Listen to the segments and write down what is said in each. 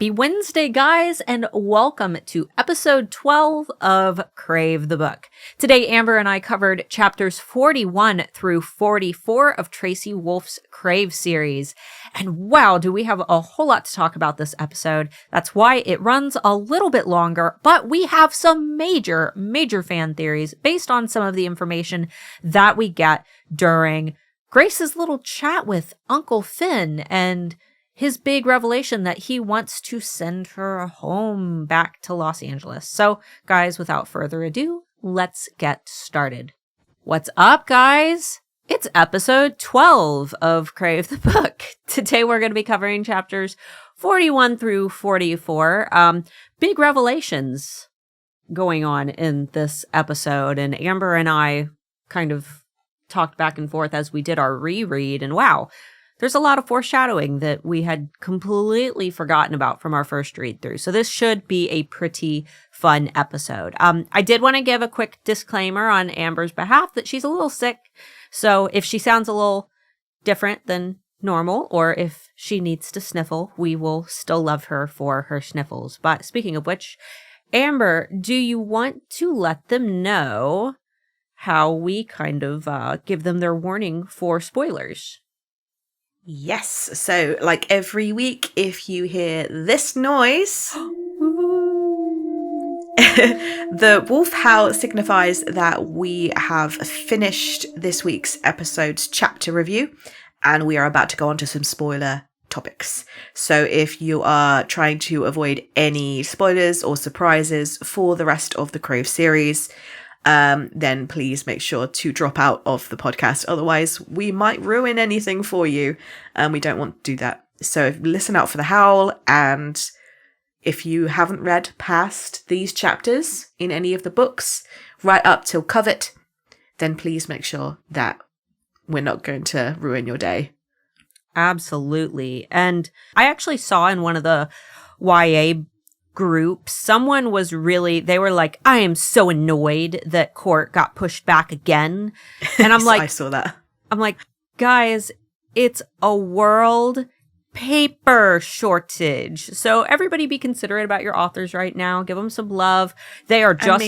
Happy Wednesday, guys, and welcome to episode 12 of Crave the Book. Today, Amber and I covered chapters 41 through 44 of Tracy Wolff's Crave series. And wow, do we have a whole lot to talk about this episode. That's why it runs a little bit longer, but we have some major fan theories based on some of the information that we get during Grace's little chat with Uncle Finn and his big revelation that he wants to send her home back to Los Angeles. So, guys, without further ado, let's get started. What's up, guys? It's episode 12 of Crave the Book. Today, we're going to be covering chapters 41 through 44. Big revelations going on in this episode, and Amber and I kind of talked back and forth as we did our reread, and wow, there's a lot of foreshadowing that we had completely forgotten about from our first read through. So this should be a pretty fun episode. I did want to give a quick disclaimer on Amber's behalf that she's a little sick. So if she sounds a little different than normal, or if she needs to sniffle, we will still love her for her sniffles. But speaking of which, Amber, do you want to let them know how we kind of give them their warning for spoilers? Yes, so like every week, if you hear this noise, the wolf howl signifies that we have finished this week's episode's chapter review, and we are about to go on to some spoiler topics. So if you are trying to avoid any spoilers or surprises for the rest of the Crave series, then please make sure to drop out of the podcast. Otherwise, we might ruin anything for you, and we don't want to do that. So listen out for the howl, and if you haven't read past these chapters in any of the books, right up till Covet, then please make sure that we're not going to ruin your day. Absolutely. And I actually saw in one of the YA group, someone was they were like, I am so annoyed that court got pushed back again. And I'm like, I saw that. I'm like, guys, it's a world paper shortage. So everybody be considerate about your authors right now. Give them some love. They are just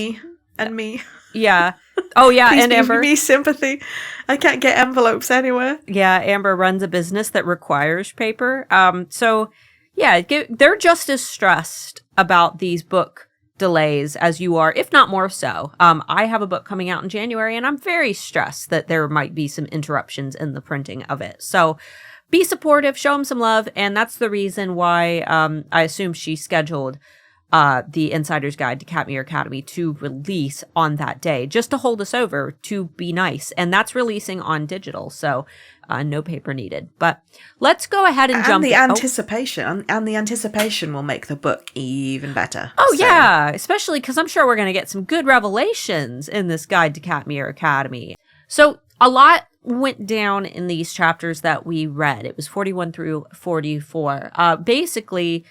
and me. Yeah. Oh yeah. Please and give Amber, me sympathy. I can't get envelopes anywhere. Yeah. Amber runs a business that requires paper. So yeah, they're just as stressed about these book delays as you are, if not more so. I have a book coming out in January, and I'm very stressed that there might be some interruptions in the printing of it. So be supportive, show them some love, and that's the reason why I assume she scheduled the Insider's Guide to Katmere Academy to release on that day, just to hold us over, to be nice. And that's releasing on digital, so no paper needed. But let's go ahead and jump in. Anticipation. And the anticipation will make the book even better. Yeah, especially because I'm sure we're going to get some good revelations in this Guide to Katmere Academy. So a lot went down in these chapters that we read. It was 41 through 44. Basically,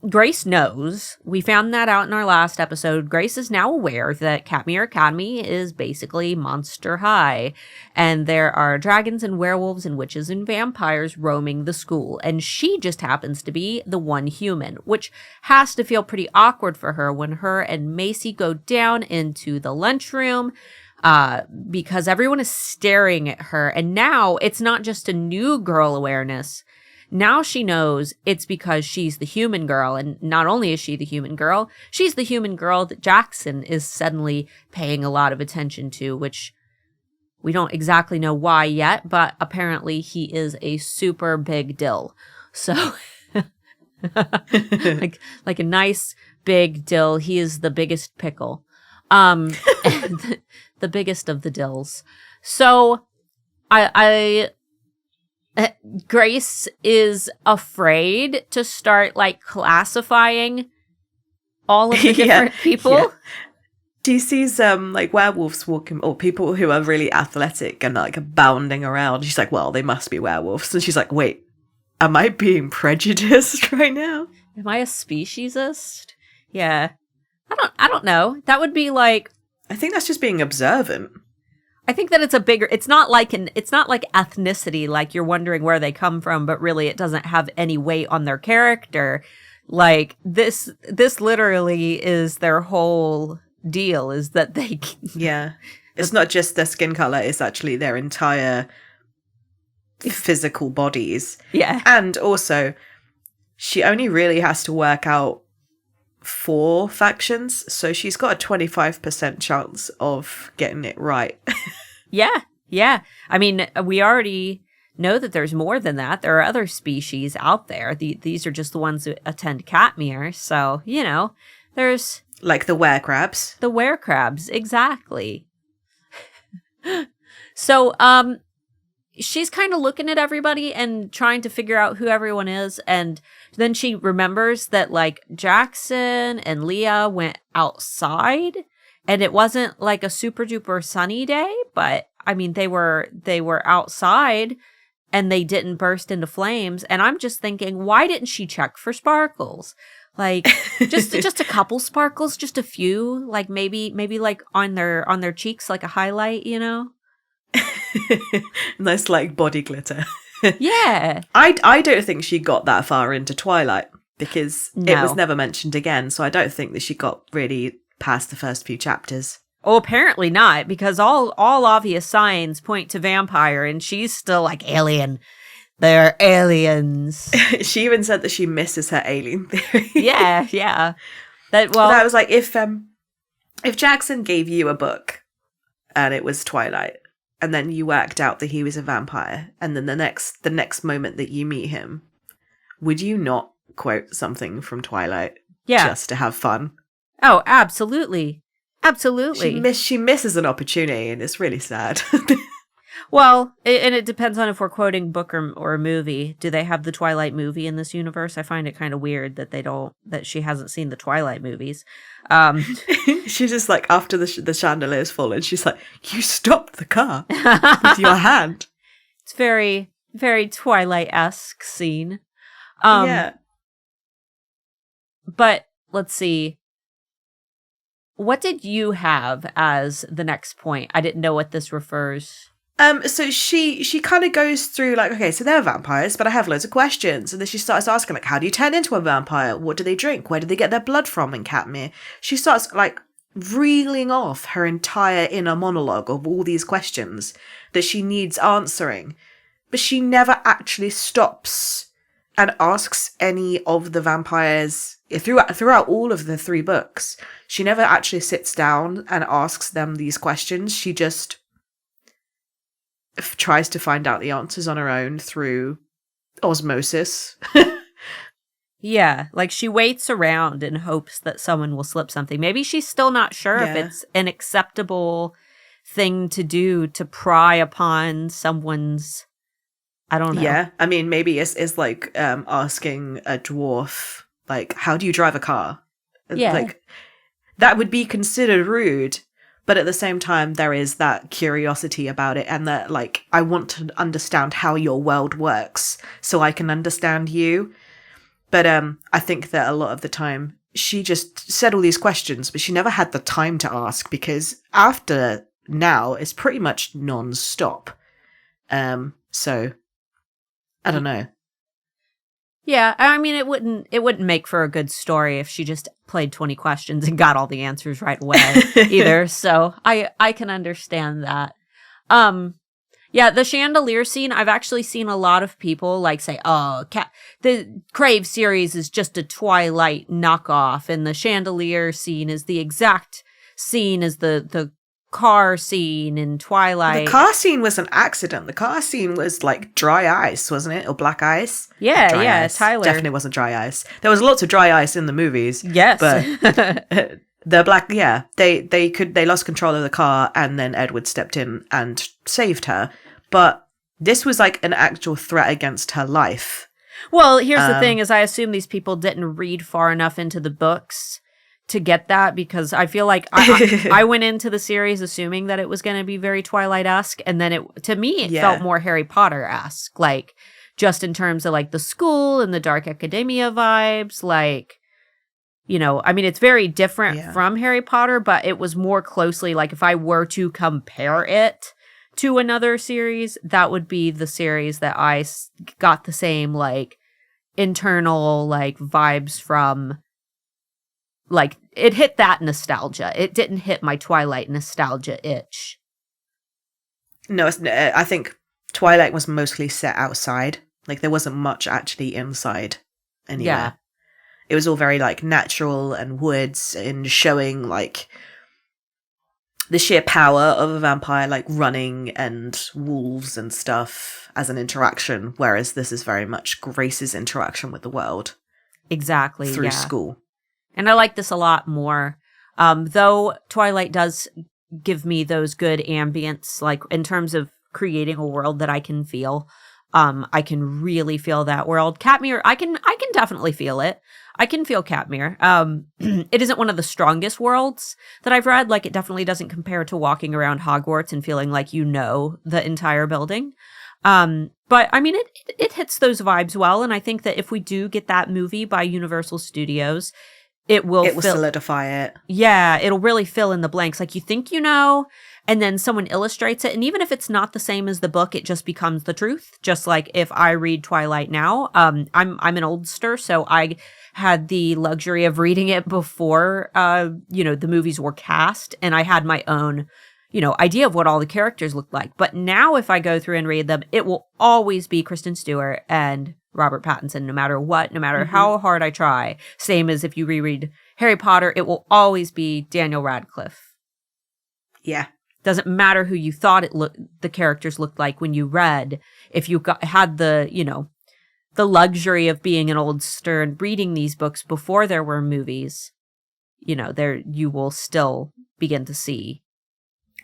Grace knows. We found that out in our last episode. Grace is now aware that Katmere Academy is basically Monster High, and there are dragons and werewolves and witches and vampires roaming the school, and she just happens to be the one human, which has to feel pretty awkward for her when her and Macy go down into the lunchroom, because everyone is staring at her, and now it's not just a new girl awareness. Now she knows it's because she's the human girl, and not only is she the human girl, she's the human girl that Jackson is suddenly paying a lot of attention to, which we don't exactly know why yet, but apparently he is a super big dill. So, like a nice big dill. He is the biggest pickle, the biggest of the dills. So, Grace is afraid to start like classifying all of the different people. Yeah. She sees like werewolves walking, or people who are really athletic and like bounding around. She's like, well, they must be werewolves. And she's like, wait, am I being prejudiced right now? Am I a speciesist? Yeah. I don't know. That would be like, I think that's just being observant. I think that it's not like ethnicity, like you're wondering where they come from, but really it doesn't have any weight on their character. Like this literally is their whole deal, is that they Yeah. It's not just their skin color, it's actually their entire physical bodies. Yeah. And also, she only really has to work out 4 factions, so she's got a 25% chance of getting it right. Yeah. I mean, we already know that there's more than that. There are other species out there. These are just the ones that attend Katmere. So, there's... Like the werecrabs. The werecrabs, exactly. So, she's kind of looking at everybody and trying to figure out who everyone is. And then she remembers that, like, Jackson and Leah went outside. And it wasn't like a super duper sunny day, but I mean, they were outside and they didn't burst into flames. And I'm just thinking, why didn't she check for sparkles? Like just a couple sparkles, just a few, like maybe like on their cheeks, like a highlight, Nice, like, body glitter. Yeah. I don't think she got that far into Twilight because it was never mentioned again. So I don't think that she got really past the first few chapters. Oh, apparently not, because all obvious signs point to vampire, and she's still like, alien. They're aliens. She even said that she misses her alien theory. Yeah. But I was like, if Jackson gave you a book and it was Twilight, and then you worked out that he was a vampire, and then the next moment that you meet him, would you not quote something from Twilight? Yeah. Just to have fun. Oh, absolutely. Absolutely. She misses an opportunity, and it's really sad. Well, and it depends on if we're quoting book or a movie. Do they have the Twilight movie in this universe? I find it kind of weird that she hasn't seen the Twilight movies. She's just like, after the chandelier's fallen, she's like, you stopped the car with your hand. It's very, very Twilight-esque scene. Yeah. But let's see. What did you have as the next point? I didn't know what this refers. So she kind of goes through like, okay, so they're vampires, but I have loads of questions. And then she starts asking, like, how do you turn into a vampire? What do they drink? Where do they get their blood from in Katmere? She starts like reeling off her entire inner monologue of all these questions that she needs answering. But she never actually stops and asks any of the vampires throughout all of the 3 books. She never actually sits down and asks them these questions. She just tries to find out the answers on her own through osmosis. Yeah, like she waits around in hopes that someone will slip something. Maybe she's still not sure if it's an acceptable thing to do to pry upon someone's, I don't know. Yeah, I mean, maybe it's like asking a dwarf, like, how do you drive a car? Yeah. Like, that would be considered rude. But at the same time, there is that curiosity about it, and that, like, I want to understand how your world works so I can understand you. But I think that a lot of the time, she just said all these questions, but she never had the time to ask, because after now, it's pretty much non-stop. So, I don't know. Yeah, I mean, it wouldn't make for a good story if she just played 20 questions and got all the answers right away either. So I can understand that. Yeah, the Chandelier Scene, I've actually seen a lot of people like say, oh, the Crave series is just a Twilight knockoff, and the Chandelier Scene is the exact scene as the car scene in Twilight. The car scene was an accident. The car scene was like dry ice, wasn't it? Or black ice? Yeah, dry yeah, ice. Tyler. Definitely wasn't dry ice. There was lots of dry ice in the movies. Yes. But the black, yeah, they lost control of the car, and then Edward stepped in and saved her. But this was like an actual threat against her life. Well, here's the thing, is I assume these people didn't read far enough into the books to get that, because I feel like I went into the series assuming that it was going to be very Twilight-esque, and then it felt more Harry Potter-esque, like just in terms of like the school and the dark academia vibes, like, you know, I mean, it's very different from Harry Potter, but it was more closely like, if I were to compare it to another series, that would be the series that I got the same like internal like vibes from like it hit that nostalgia. It didn't hit my Twilight nostalgia itch. No, I think Twilight was mostly set outside. Like there wasn't much actually inside anywhere. Yeah. It was all very like natural and woods and showing like the sheer power of a vampire, like running and wolves and stuff as an interaction. Whereas this is very much Grace's interaction with the world. Exactly. Through school. And I like this a lot more. Though Twilight does give me those good ambience, like in terms of creating a world that I can feel. I can really feel that world. Katmere, I can definitely feel it. I can feel Katmere. It isn't one of the strongest worlds that I've read. Like, it definitely doesn't compare to walking around Hogwarts and feeling like you know the entire building. But I mean, it hits those vibes well. And I think that if we do get that movie by Universal Studios, it will solidify it. Yeah, it'll really fill in the blanks. Like, you think you know, and then someone illustrates it. And even if it's not the same as the book, it just becomes the truth. Just like if I read Twilight now, I'm an oldster, so I had the luxury of reading it before, the movies were cast. And I had my own, idea of what all the characters looked like. But now if I go through and read them, it will always be Kristen Stewart and Robert Pattinson, no matter what, no matter how hard I try. Same as if you reread Harry Potter, it will always be Daniel Radcliffe. Yeah. Doesn't matter who you thought the characters looked like when you read. If you had the luxury of being an oldster and reading these books before there were movies, you will still begin to see.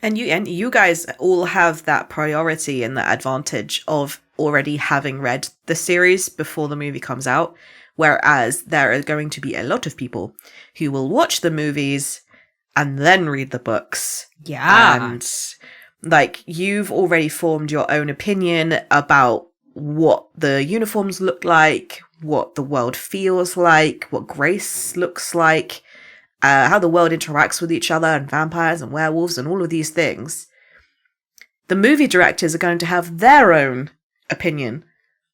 And you guys all have that priority and that advantage of already having read the series before the movie comes out, whereas there are going to be a lot of people who will watch the movies and then read the books. Yeah. And like, you've already formed your own opinion about what the uniforms look like, what the world feels like, what Grace looks like, how the world interacts with each other, and vampires and werewolves and all of these things. The movie directors are going to have their own opinion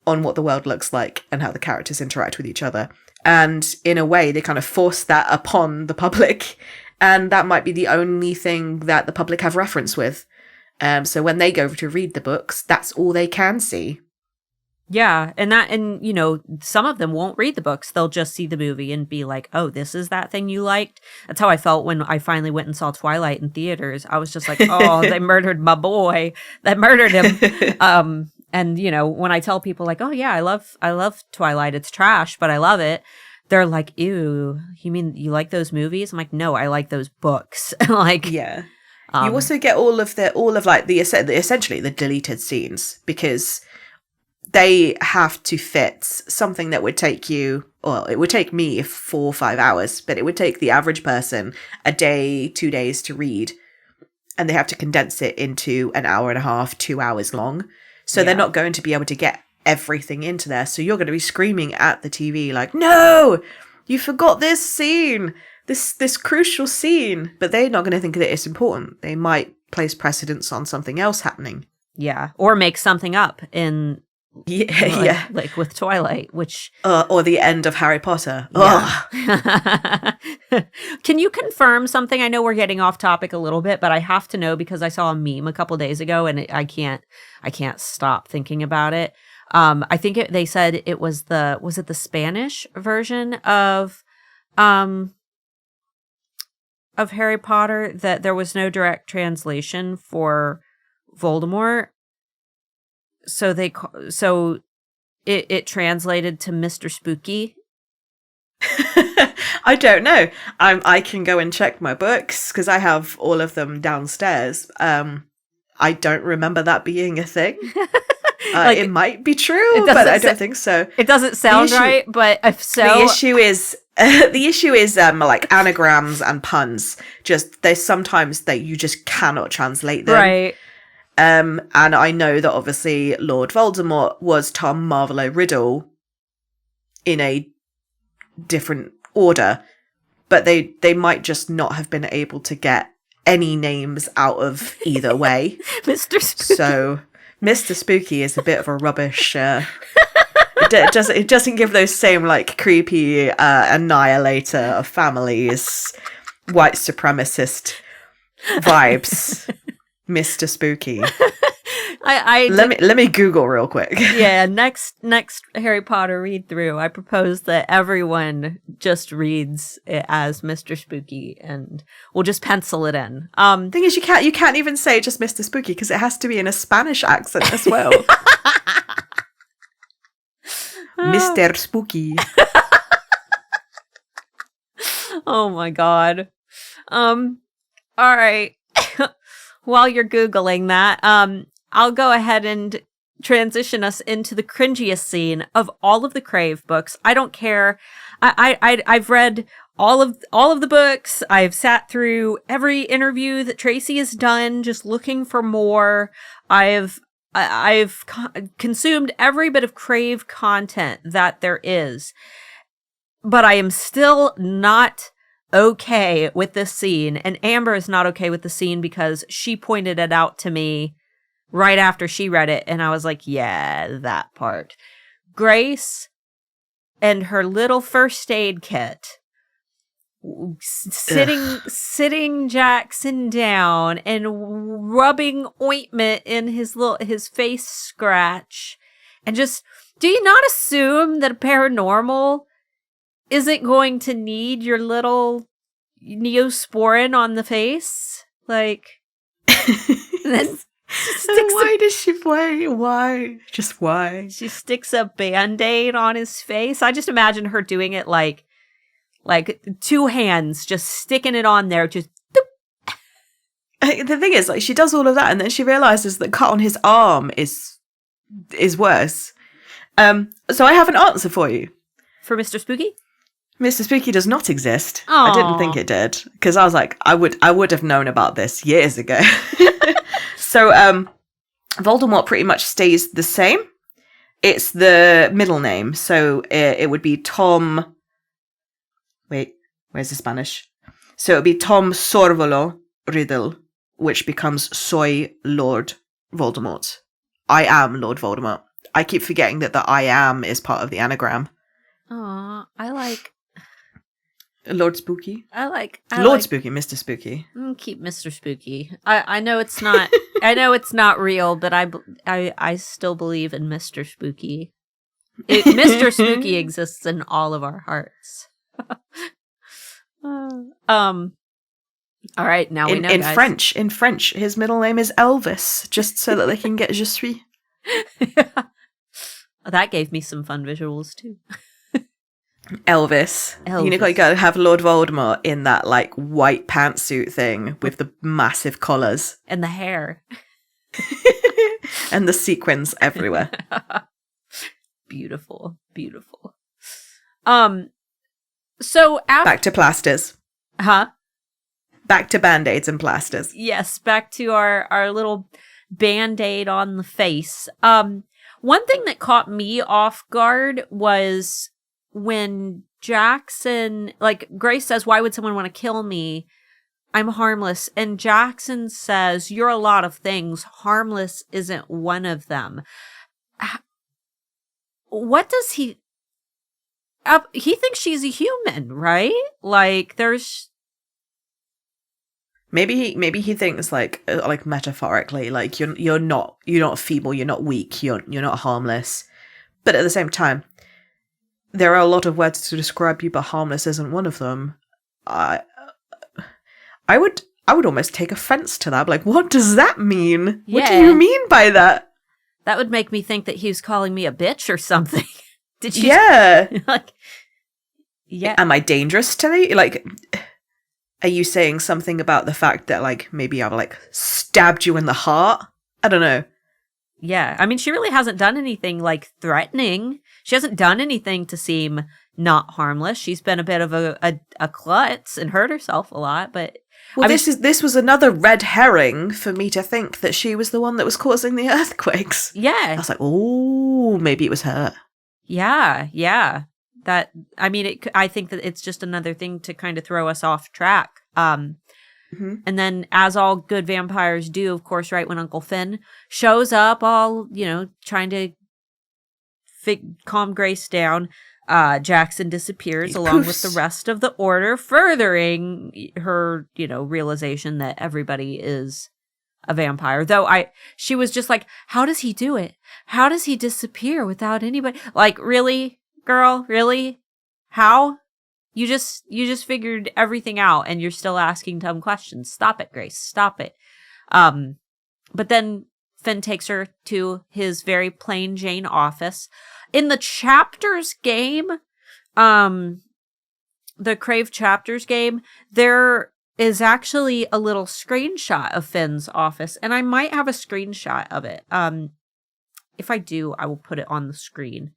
on what the world looks like and how the characters interact with each other. And in a way, they kind of force that upon the public. And that might be the only thing that the public have reference with. So when they go to read the books, that's all they can see. Yeah, and some of them won't read the books. They'll just see the movie and be like, oh, this is that thing you liked? That's how I felt when I finally went and saw Twilight in theaters. I was just like, oh, they murdered my boy. They murdered him. And, when I tell people like, oh, yeah, I love Twilight. It's trash, but I love it. They're like, ew, you mean you like those movies? I'm like, no, I like those books. Like, yeah. You also get all of essentially the deleted scenes, because they have to fit something that would take you, well, it would take me 4 or 5 hours, but it would take the average person a day, 2 days to read. And they have to condense it into an hour and a half, 2 hours long. So they're not going to be able to get everything into there. So you're going to be screaming at the TV like, no, you forgot this scene, this crucial scene. But they're not going to think that it's important. They might place precedence on something else happening. Yeah. Or make something up in... like with Twilight, which or the end of Harry Potter. Yeah. Can you confirm something? I know we're getting off topic a little bit, but I have to know because I saw a meme a couple days ago, and I can't stop thinking about it. I think they said it was the Spanish version of Harry Potter that there was no direct translation for Voldemort. So it translated to Mr. Spooky. I don't know. I can go and check my books because I have all of them downstairs. I don't remember that being a thing. It might be true, but I don't think so. It doesn't sound right, but if so, the issue is like anagrams and puns. Just there's sometimes that you just cannot translate them. Right. And I know that obviously Lord Voldemort was Tom Marvolo Riddle in a different order, but they might just not have been able to get any names out of either way. Mr. Spooky. So Mr. Spooky is a bit of a rubbish it doesn't give those same like creepy annihilator of families, white supremacist vibes. Mr. Spooky. Let me Google real quick. Yeah, next Harry Potter read through, I propose that everyone just reads it as Mr. Spooky, and we'll just pencil it in. Thing is, you can't even say just Mr. Spooky because it has to be in a Spanish accent as well. Mr. Spooky. Oh my god. All right. While you're Googling that, I'll go ahead and transition us into the cringiest scene of all of the Crave books. I don't care. I've read all of the books. I've sat through every interview that Tracy has done, just looking for more. I've consumed every bit of Crave content that there is, but I am still not okay with this scene, and Amber is not okay with the scene because she pointed it out to me right after she read it, and I was like, yeah, that part. Grace and her little first aid kit sitting Jackson down and rubbing ointment in his face scratch, and just, do you not assume that a paranormal isn't going to need your little Neosporin on the face? Like, then why? Just why? She sticks a Band-Aid on his face. I just imagine her doing it like two hands, just sticking it on there, just doop. The thing is, like, she does all of that, and then she realizes that cut on his arm is worse. So I have an answer for you. For Mr. Spooky? Mr. Spooky does not exist. Aww. I didn't think it did, because I was like, I would have known about this years ago. So Voldemort pretty much stays the same. It's the middle name, so it would be Tom. Wait, where's the Spanish? So it would be Tom Sorvolo Riddle, which becomes Soy Lord Voldemort. I am Lord Voldemort. I keep forgetting that the I am is part of the anagram. Aw, I like Lord Spooky. Lord Spooky, Mr. Spooky. Keep Mr. Spooky. I know it's not. I know it's not real, but I still believe in Mr. Spooky. Mr. Spooky exists in all of our hearts. All right, now we know. In French, his middle name is Elvis, just so that they can get Je suis. That gave me some fun visuals too. Elvis. You gotta have Lord Voldemort in that like white pantsuit thing with the massive collars and the hair and the sequins everywhere. Beautiful. So back to plasters. Huh? Back to Band-Aids and plasters. Yes, back to our little Band-Aid on the face. One thing that caught me off guard was when Jackson, like, Grace says, why would someone want to kill me? I'm harmless. And Jackson says, you're a lot of things. Harmless isn't one of them. What does he... he thinks she's a human, right? Like, there's... Maybe he thinks like metaphorically, like you're not feeble, you're not weak, you're not harmless. But at the same time, there are a lot of words to describe you, but harmless isn't one of them. I would almost take offense to that. Like, what does that mean? Yeah. What do you mean by that? That would make me think that he was calling me a bitch or something. Did you? Yeah. Like, yeah. Am I dangerous to you? Like, are you saying something about the fact that, like, maybe I've, like, stabbed you in the heart? I don't know. Yeah. I mean, she really hasn't done anything, like, threatening. She hasn't done anything to seem not harmless. She's been a bit of a klutz and hurt herself a lot, but... Well, this was another red herring for me to think that she was the one that was causing the earthquakes. Yeah. I was like, oh, maybe it was her. Yeah. That, I mean, I think that it's just another thing to kind of throw us off track. And then, as all good vampires do, of course, right when Uncle Finn shows up, all, trying to calm Grace down, Jackson disappears along with the rest of the order, furthering her, realization that everybody is a vampire. Though she was just like, how does he do it? How does he disappear without anybody? Like, really, girl? Really? How? You just figured everything out and you're still asking dumb questions. Stop it, Grace. Stop it. But then Finn takes her to his very plain Jane office. In the Chapters game, the Crave Chapters game, there is actually a little screenshot of Finn's office, and I might have a screenshot of it. If I do, I will put it on the screen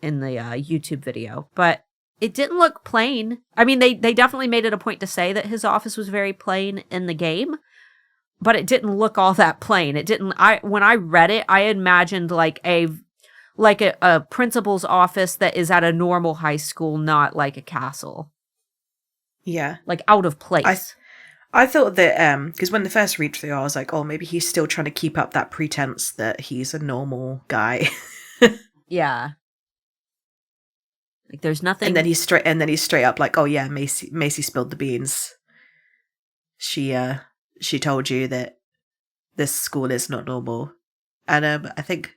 in the YouTube video. But it didn't look plain. I mean, they definitely made it a point to say that his office was very plain in the game, but it didn't look all that plain. It didn't. When I read it, I imagined like a principal's office that is at a normal high school, not like a castle. Yeah. Like out of place. I thought that, because when the first read through, I was like, oh, maybe he's still trying to keep up that pretense that he's a normal guy. Yeah. Like there's nothing. And then he's straight up like, oh yeah, Macy spilled the beans. She told you that this school is not normal. And I think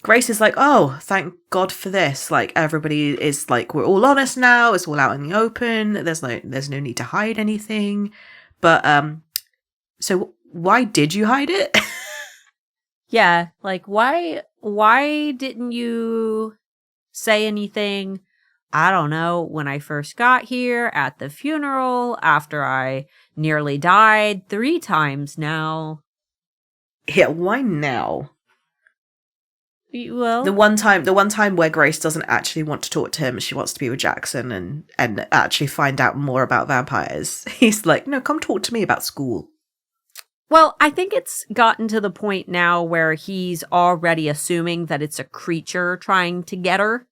Grace is like, oh, thank God for this. Like, everybody is like, we're all honest now. It's all out in the open. There's no need to hide anything. But, so why did you hide it? Yeah. Like, why didn't you say anything? I don't know, when I first got here, at the funeral, after I nearly died 3 times now. Yeah, why now? Well, the one time where Grace doesn't actually want to talk to him, she wants to be with Jackson and actually find out more about vampires. He's like, no, come talk to me about school. Well, I think it's gotten to the point now where he's already assuming that it's a creature trying to get her.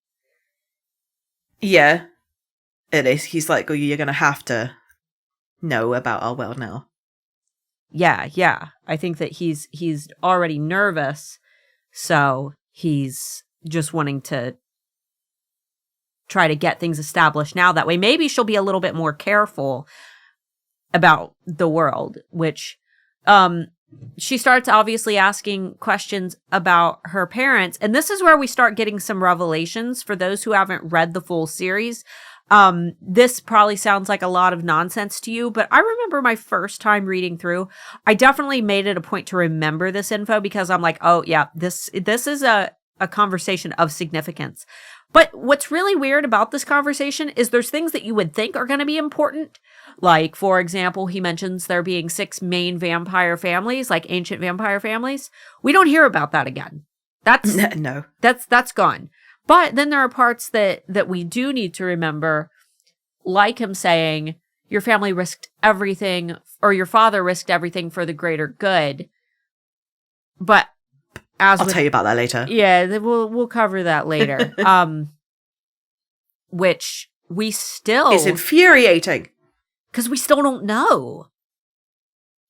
Yeah, it is. He's like, oh, you're going to have to know about our world now. Yeah. I think that he's already nervous, so he's just wanting to try to get things established now. That way, maybe she'll be a little bit more careful about the world, which she starts obviously asking questions about her parents. And this is where we start getting some revelations for those who haven't read the full series. This probably sounds like a lot of nonsense to you, but I remember my first time reading through, I definitely made it a point to remember this info because I'm like, oh yeah, this is a conversation of significance. But what's really weird about this conversation is there's things that you would think are going to be important. Like, for example, he mentions there being 6 main vampire families, like ancient vampire families. We don't hear about that again. That's no. That's gone. But then there are parts that we do need to remember, like him saying, your family risked everything, or your father risked everything for the greater good. But I'll tell you about that later. Yeah, we'll cover that later. Which we still... It's infuriating. Because we still don't know.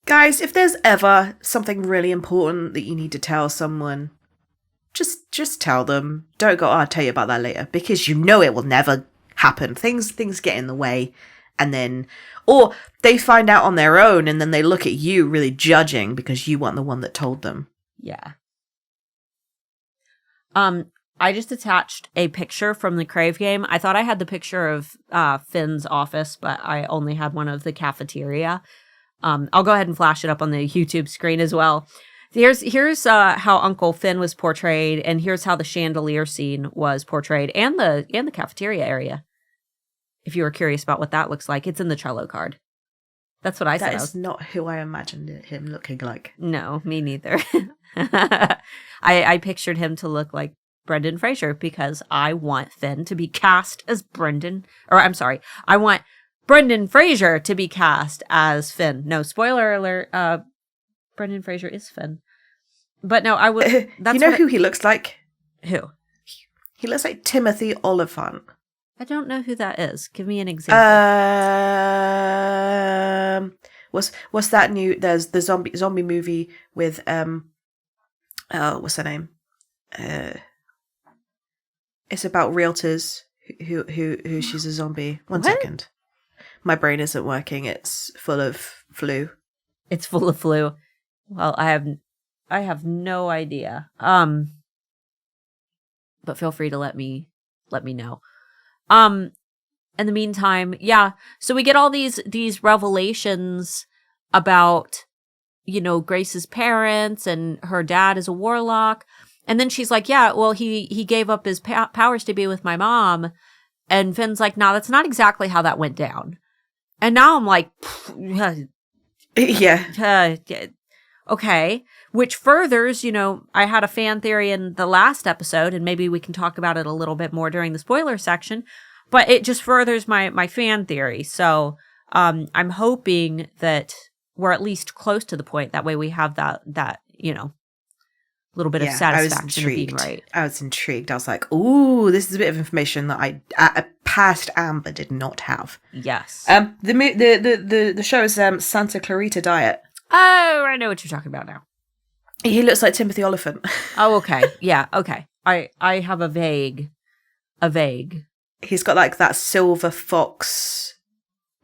Guys, if there's ever something really important that you need to tell someone, just tell them. Don't go, I'll tell you about that later. Because you know it will never happen. Things get in the way. And then... Or they find out on their own and then they look at you really judging because you weren't the one that told them. Yeah. I just attached a picture from the Crave game. I thought I had the picture of Finn's office, but I only had one of the cafeteria. I'll go ahead and flash it up on the YouTube screen as well. Here's how Uncle Finn was portrayed, and here's how the Chandelier Scene was portrayed, and the cafeteria area. If you were curious about what that looks like, it's in the Trello card. That's what I said. That is not who I imagined him looking like. No, me neither. I pictured him to look like Brendan Fraser because I want Finn to be cast as Brendan. Or I'm sorry, I want Brendan Fraser to be cast as Finn. No, spoiler alert. Brendan Fraser is Finn. But no, I would. That's you know who he looks like? Who? He looks like Timothy Oliphant. I don't know who that is. Give me an example. What's that new? There's the zombie movie with what's her name? It's about realtors who she's a zombie. One What? second. My brain isn't working. It's full of flu. It's full of flu. Well, I have no idea. But feel free to let me know. In the meantime, yeah. So we get all these revelations about, you know, Grace's parents, and her dad is a warlock. And then she's like, yeah, well, he gave up his powers to be with my mom. And Finn's like, no, that's not exactly how that went down. And now I'm like, Yeah. okay. Which furthers, you know, I had a fan theory in the last episode, and maybe we can talk about it a little bit more during the spoiler section, but it just furthers my fan theory. So I'm hoping that we're at least close to the point. That way we have that you know, little bit of satisfaction of being right. I was intrigued. I was like, ooh, this is a bit of information that I past Amber did not have. Yes. The show is Santa Clarita Diet. Oh, I know what you're talking about now. He looks like Timothy Oliphant. Oh, okay. Yeah, okay. I have a vague. He's got like that silver fox,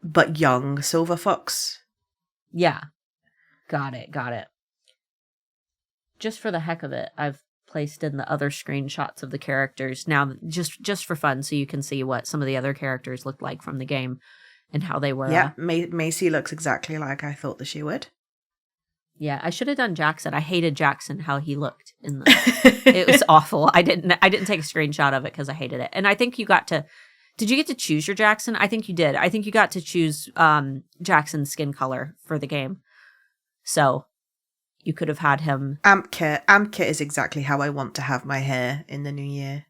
but young silver fox. Yeah. Got it. Just for the heck of it, I've placed in the other screenshots of the characters now, just for fun, so you can see what some of the other characters looked like from the game and how they were. Yeah, Macy looks exactly like I thought that she would. Yeah, I should have done Jackson. I hated Jackson, how he looked in the. It was awful. I didn't take a screenshot of it because I hated it. And I think you got to. Did you get to choose your Jackson? I think you did. I think you got to choose Jackson's skin color for the game. So you could have had him. Amka is exactly how I want to have my hair in the new year.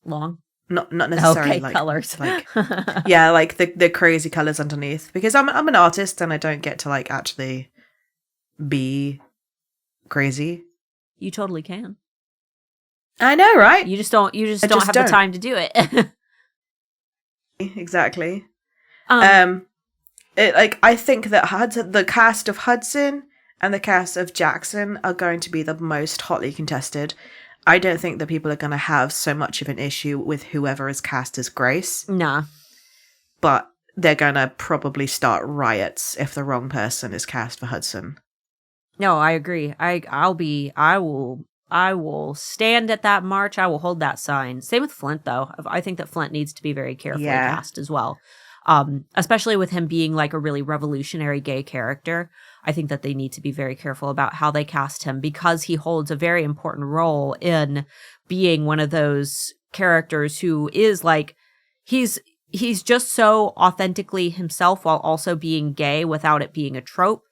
Long? Not necessarily like colors. Like yeah, like the crazy colors underneath. Because I'm an artist and I don't get to like actually be crazy. You totally can. I know, right? You just don't have the time to do it. Exactly. I think that the cast of Hudson and the cast of Jackson are going to be the most hotly contested. I don't think that people are going to have so much of an issue with whoever is cast as Grace. Nah. But they're going to probably start riots if the wrong person is cast for Hudson. No, I agree. I will stand at that march. I will hold that sign. Same with Flint, though. I think that Flint needs to be very carefully cast as well. Especially with him being like a really revolutionary gay character. I think that they need to be very careful about how they cast him, because he holds a very important role in being one of those characters who is like, he's just so authentically himself while also being gay without it being a trope.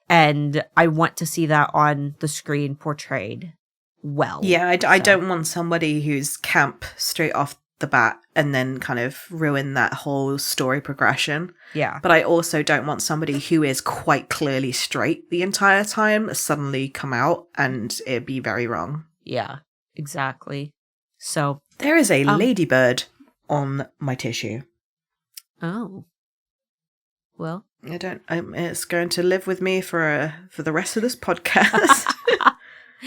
And I want to see that on the screen portrayed well. Yeah, I don't want somebody who's camp straight off the bat and then kind of ruin that whole story progression. Yeah. But I also don't want somebody who is quite clearly straight the entire time suddenly come out and it be very wrong. Yeah, exactly. So there is a ladybird on my tissue. Oh. Well, it's going to live with me for the rest of this podcast.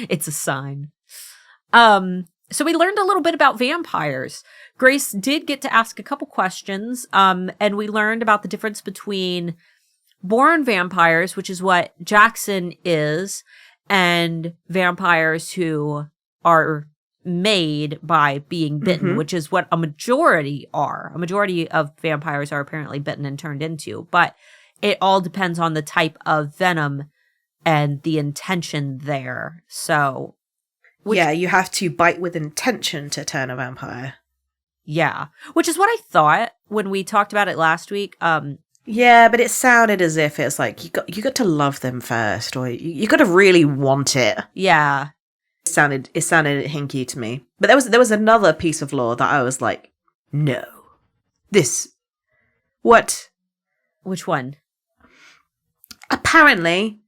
It's a sign. So we learned a little bit about vampires. Grace did get to ask a couple questions, and we learned about the difference between born vampires, which is what Jackson is, and vampires who are made by being bitten, which is what a majority are. A majority of vampires are apparently bitten and turned into, but it all depends on the type of venom and the intention there. So, yeah, you have to bite with intention to turn a vampire. Yeah, which is what I thought when we talked about it last week. Yeah, but it sounded as if it's like you got to love them first, or you got to really want it. Yeah, it sounded hinky to me. But there was another piece of lore that I was like, no, what? Which one? Apparently,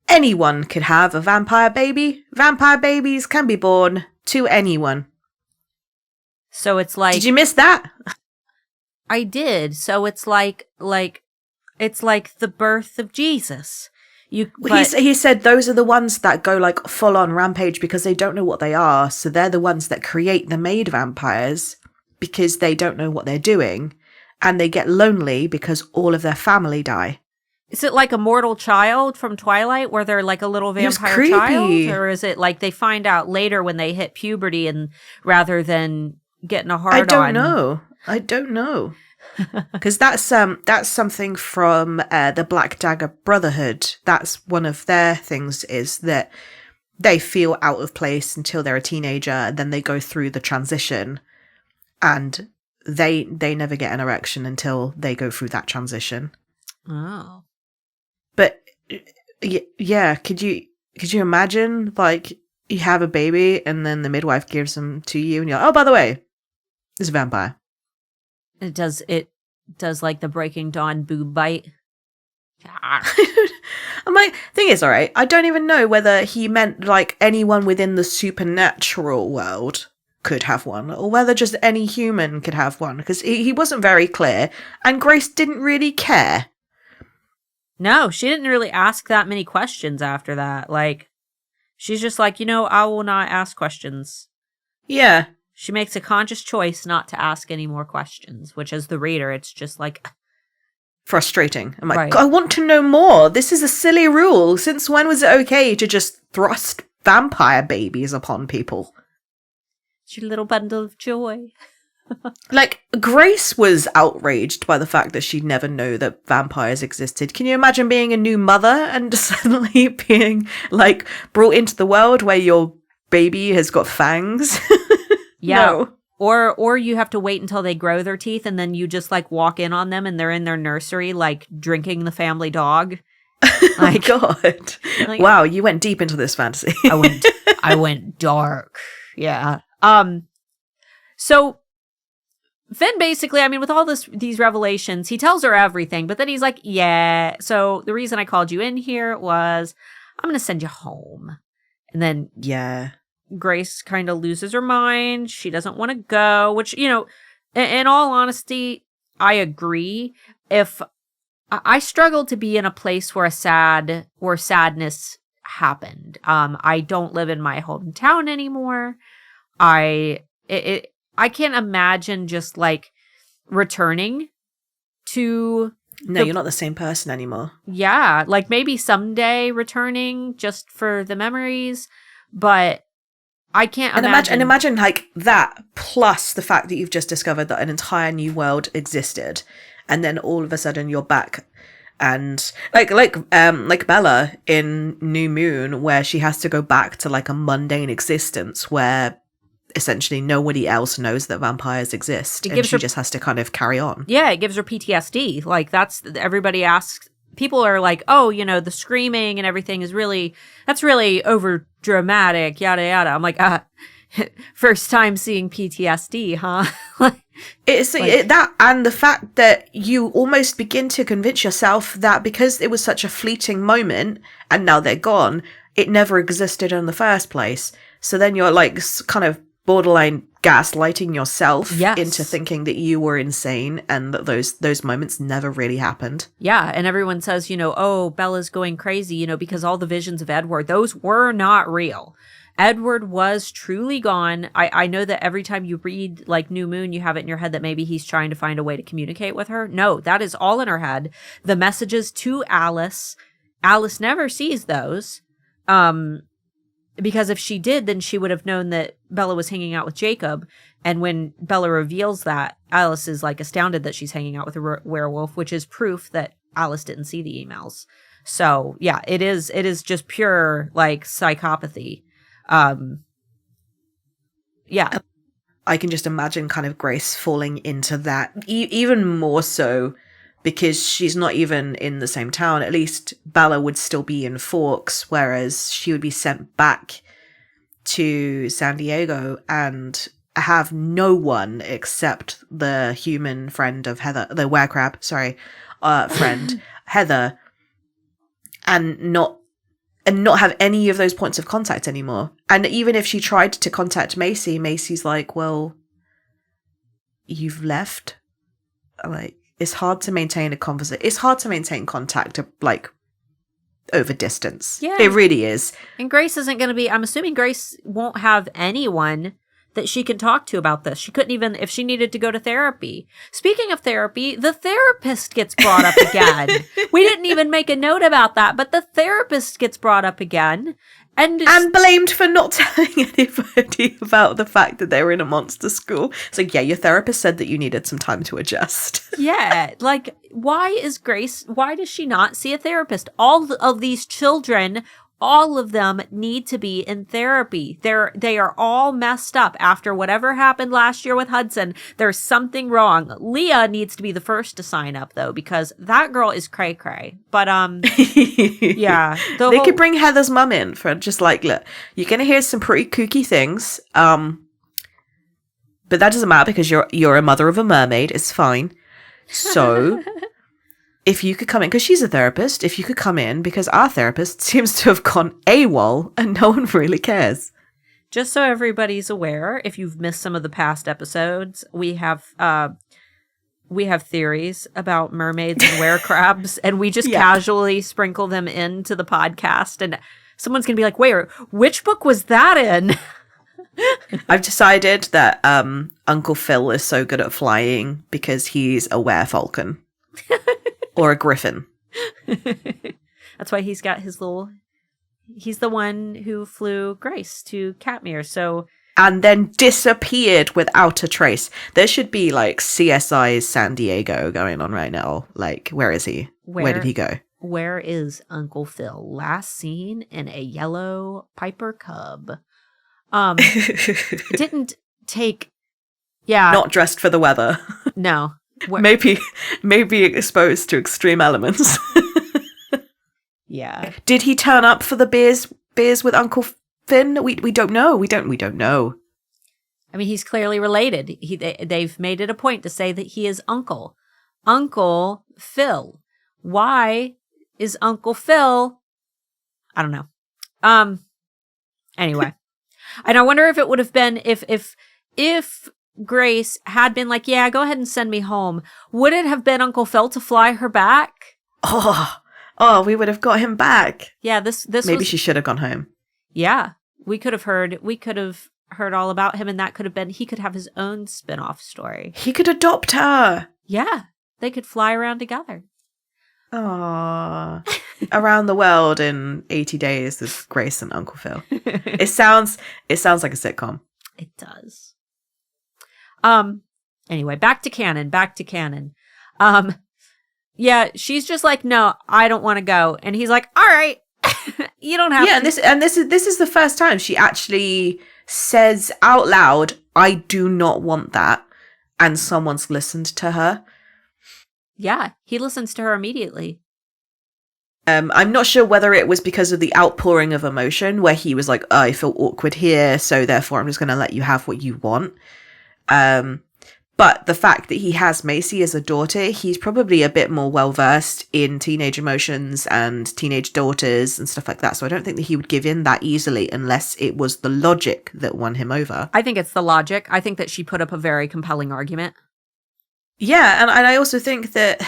anyone could have a vampire baby. Vampire babies can be born to anyone. So it's like... Did you miss that? I did. So it's like it's like the birth of Jesus. He said those are the ones that go like full on rampage because they don't know what they are. So they're the ones that create the maid vampires because they don't know what they're doing. And they get lonely because all of their family die. Is it like a mortal child from Twilight where they're like a little vampire child? Or is it like they find out later when they hit puberty and rather than getting a hard on? I don't know. Because that's something from the Black Dagger Brotherhood. That's one of their things, is that they feel out of place until they're a teenager, and then they go through the transition, and they never get an erection until they go through that transition. Oh. But yeah, could you imagine, like, you have a baby and then the midwife gives them to you and you're like, oh, by the way, it's a vampire. It does like the Breaking Dawn boob bite. I'm like, thing is, all right, I don't even know whether he meant like anyone within the supernatural world could have one, or whether just any human could have one, because he wasn't very clear, and Grace didn't really care. No, she didn't really ask that many questions after that. Like, she's just like, I will not ask questions. Yeah. She makes a conscious choice not to ask any more questions, which as the reader, it's just like... frustrating. I'm like, right. I want to know more. This is a silly rule. Since when was it okay to just thrust vampire babies upon people? It's your little bundle of joy. Like, Grace was outraged by the fact that she'd never know that vampires existed. Can you imagine being a new mother and suddenly being, like, brought into the world where your baby has got fangs? Yeah. No. Or you have to wait until they grow their teeth and then you just, like, walk in on them and they're in their nursery, like, drinking the family dog. Like, oh, God. Like, wow, you went deep into this fantasy. I went dark. Yeah. So... Finn basically, I mean, with all these revelations, he tells her everything, but then he's like, yeah, so the reason I called you in here was I'm going to send you home. And then yeah, Grace kind of loses her mind. She doesn't want to go, which, in all honesty, I agree. If I struggled to be in a place where sadness happened. I don't live in my hometown anymore. I can't imagine just, like, returning to... No, you're not the same person anymore. Yeah, like, maybe someday returning just for the memories, but I can't imagine... And imagine, like, that, plus the fact that you've just discovered that an entire new world existed, and then all of a sudden you're back, and... Like Bella in New Moon, where she has to go back to, like, a mundane existence where... essentially nobody else knows that vampires exist, and she just has to kind of carry on. Yeah, it gives her PTSD. Like, everybody asks, people are like, oh, the screaming and everything is that's really over dramatic, yada yada. I'm like, first time seeing PTSD, huh? It's like, that, and the fact that you almost begin to convince yourself that because it was such a fleeting moment and now they're gone, it never existed in the first place. So then you're like kind of borderline gaslighting yourself into thinking that you were insane and that those moments never really happened. Yeah, and everyone says, oh, Bella's going crazy, because all the visions of Edward, those were not real. Edward was truly gone. I know that every time you read, like, New Moon, you have it in your head that maybe he's trying to find a way to communicate with her. No, that is all in her head. The messages to Alice never sees those. Because if she did, then she would have known that Bella was hanging out with Jacob. And when Bella reveals that, Alice is, like, astounded that she's hanging out with a werewolf, which is proof that Alice didn't see the emails. So, yeah, it is just pure, like, psychopathy. Yeah. I can just imagine kind of Grace falling into that, even more so because she's not even in the same town. At least Bella would still be in Forks, whereas she would be sent back to San Diego and have no one except the human friend of Heather, the werecrab, friend, Heather, and not have any of those points of contact anymore. And even if she tried to contact Macy's like, well, you've left. Like, it's hard to maintain a conversation. It's hard to maintain contact, like, over distance. Yeah. It really is. And Grace isn't going to be, I'm assuming Grace won't have anyone that she can talk to about this. She couldn't even, if she needed to go to therapy. Speaking of therapy, the therapist gets brought up again. We didn't even make a note about that, but the therapist gets brought up again. And blamed for not telling anybody about the fact that they were in a monster school. It's like, yeah, your therapist said that you needed some time to adjust. Yeah, like, why does she not see a therapist? All of these children, all of them need to be in therapy. They are all messed up after whatever happened last year with Hudson. There's something wrong. Leah needs to be the first to sign up, though, because that girl is cray-cray. But, yeah. They could bring Heather's mum in for just like, look, you're going to hear some pretty kooky things. But that doesn't matter because you're a mother of a mermaid. It's fine. So... if you could come in, because she's a therapist, if you could come in, because our therapist seems to have gone AWOL and no one really cares. Just so everybody's aware, if you've missed some of the past episodes, we have theories about mermaids and were-crabs, and we just casually sprinkle them into the podcast, and someone's going to be like, wait, which book was that in? I've decided that Uncle Phil is so good at flying because he's a werefalcon. Or a griffin. That's why he's got his he's the one who flew Grace to Katmere, so... And then disappeared without a trace. There should be, like, CSI's San Diego going on right now. Like, where is he? Where did he go? Where is Uncle Phil? Last seen in a yellow Piper Cub. Didn't take... Yeah. Not dressed for the weather. No. Maybe exposed to extreme elements. Yeah. Did he turn up for the beers with Uncle Finn? We don't know. We don't know. I mean, he's clearly related. They've made it a point to say that he is Uncle Phil. Why is Uncle Phil? I don't know. Anyway, and I wonder if it would have been if Grace had been like, yeah, go ahead and send me home, would it have been Uncle Phil to fly her back? Oh, we would have got him back. Yeah, this maybe she should have gone home. Yeah, we could have heard all about him, and that could have been, he could have his own spin-off story. He could adopt her. Yeah, they could fly around together. Aww. Around the world in 80 days with Grace and Uncle Phil. It sounds like a sitcom. It does. Anyway, back to canon. Yeah, she's just like, no, I don't want to go. And he's like, all right, you don't have to. Yeah, and this is the first time she actually says out loud, I do not want that. And someone's listened to her. Yeah, he listens to her immediately. I'm not sure whether it was because of the outpouring of emotion where he was like, oh, I feel awkward here, so therefore I'm just going to let you have what you want. But the fact that he has Macy as a daughter, he's probably a bit more well-versed in teenage emotions and teenage daughters and stuff like that. So I don't think that he would give in that easily unless it was the logic that won him over. I think it's the logic. I think that she put up a very compelling argument. Yeah, and I also think that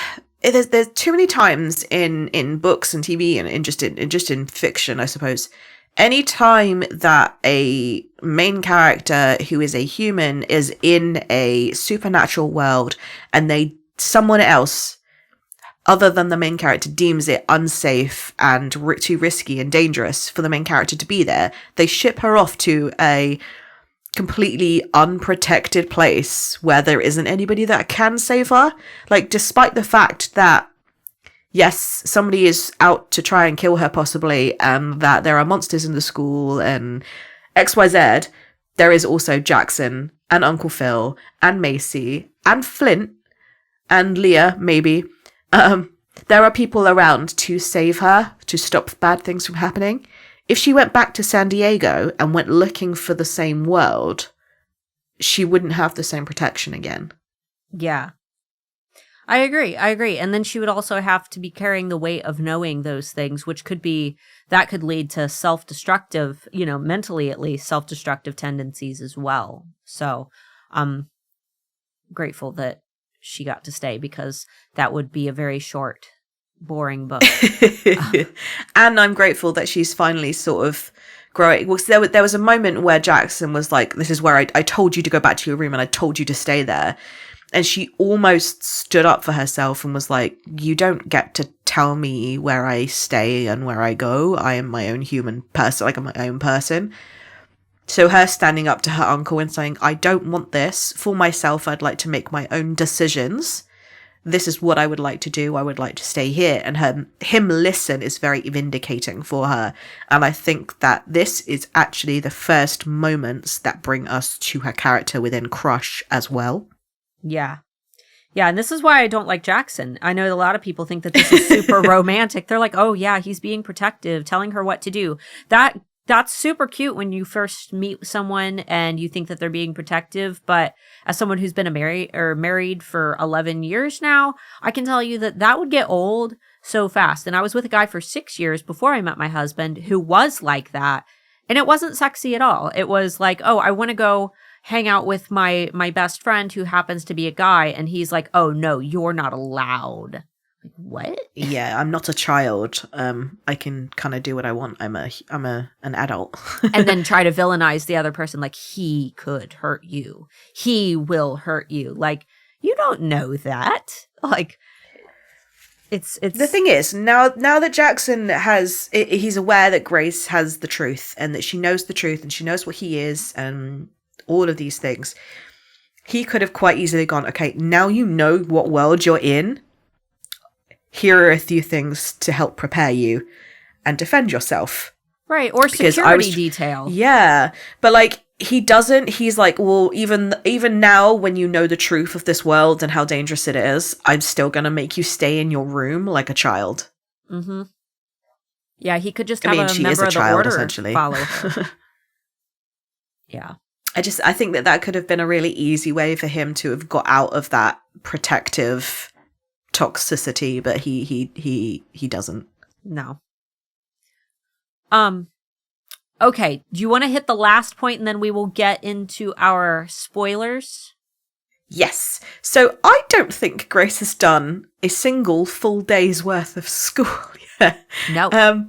there's too many times in books and TV and just in fiction, I suppose. Any time that a main character who is a human is in a supernatural world and someone else other than the main character deems it unsafe and too risky and dangerous for the main character to be there, they ship her off to a completely unprotected place where there isn't anybody that can save her. Like, despite the fact that yes, somebody is out to try and kill her possibly, and that there are monsters in the school and XYZ, there is also Jackson and Uncle Phil and Macy and Flint and Leah, maybe. There are people around to save her, to stop bad things from happening. If she went back to San Diego and went looking for the same world, she wouldn't have the same protection again. Yeah. I agree. And then she would also have to be carrying the weight of knowing those things, which could lead to self-destructive, mentally at least, self-destructive tendencies as well. So I'm grateful that she got to stay because that would be a very short boring book. And I'm grateful that she's finally sort of growing. Well, there was a moment where Jackson was like, this is where I told you to go back to your room and I told you to stay there. And she almost stood up for herself and was like, you don't get to tell me where I stay and where I go. I am my own human person, like I'm my own person. So her standing up to her uncle and saying, I don't want this for myself. I'd like to make my own decisions. This is what I would like to do. I would like to stay here. And him listen is very vindicating for her. And I think that this is actually the first moments that bring us to her character within Crush as well. Yeah. Yeah, and this is why I don't like Jackson. I know a lot of people think that this is super romantic. They're like, oh yeah, he's being protective, telling her what to do. That's super cute when you first meet someone and you think that they're being protective. But as someone who's been married for 11 years now, I can tell you that would get old so fast. And I was with a guy for 6 years before I met my husband who was like that. And it wasn't sexy at all. It was like, oh, I want to go hang out with my best friend who happens to be a guy. And he's like, oh, no, you're not allowed. Like, what? Yeah, I'm not a child. I can kind of do what I want. I'm an adult. And then try to villainize the other person like he could hurt you. He will hurt you. Like, you don't know that. Like, it's the thing is, now that Jackson he's aware that Grace has the truth and that she knows the truth and she knows what he is and all of these things. He could have quite easily gone, okay, now you know what world you're in. Here are a few things to help prepare you and defend yourself. Right, or security detail. Yeah, but like he doesn't. He's like, well, even now when you know the truth of this world and how dangerous it is, I'm still going to make you stay in your room like a child. Mm-hmm. Yeah, he could just have a she member is a of the child, order essentially. follow her. Yeah. I think that could have been a really easy way for him to have got out of that protective toxicity, but he doesn't. No. Okay, do you want to hit the last point and then we will get into our spoilers? Yes. So I don't think Grace has done a single full day's worth of school yet. No.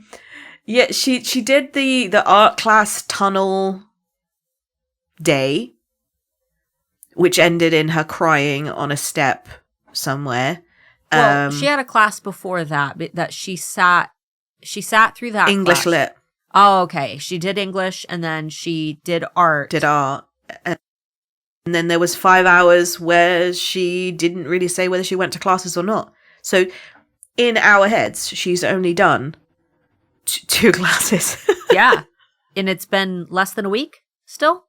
Yeah, she did the art class tunnel day, which ended in her crying on a step somewhere. Well, she had a class before that she sat through that English class. lit. Oh, okay. She did English and then she did art. And then there was 5 hours where she didn't really say whether she went to classes or not. So in our heads, she's only done 2 classes. Yeah. And it's been less than a week still?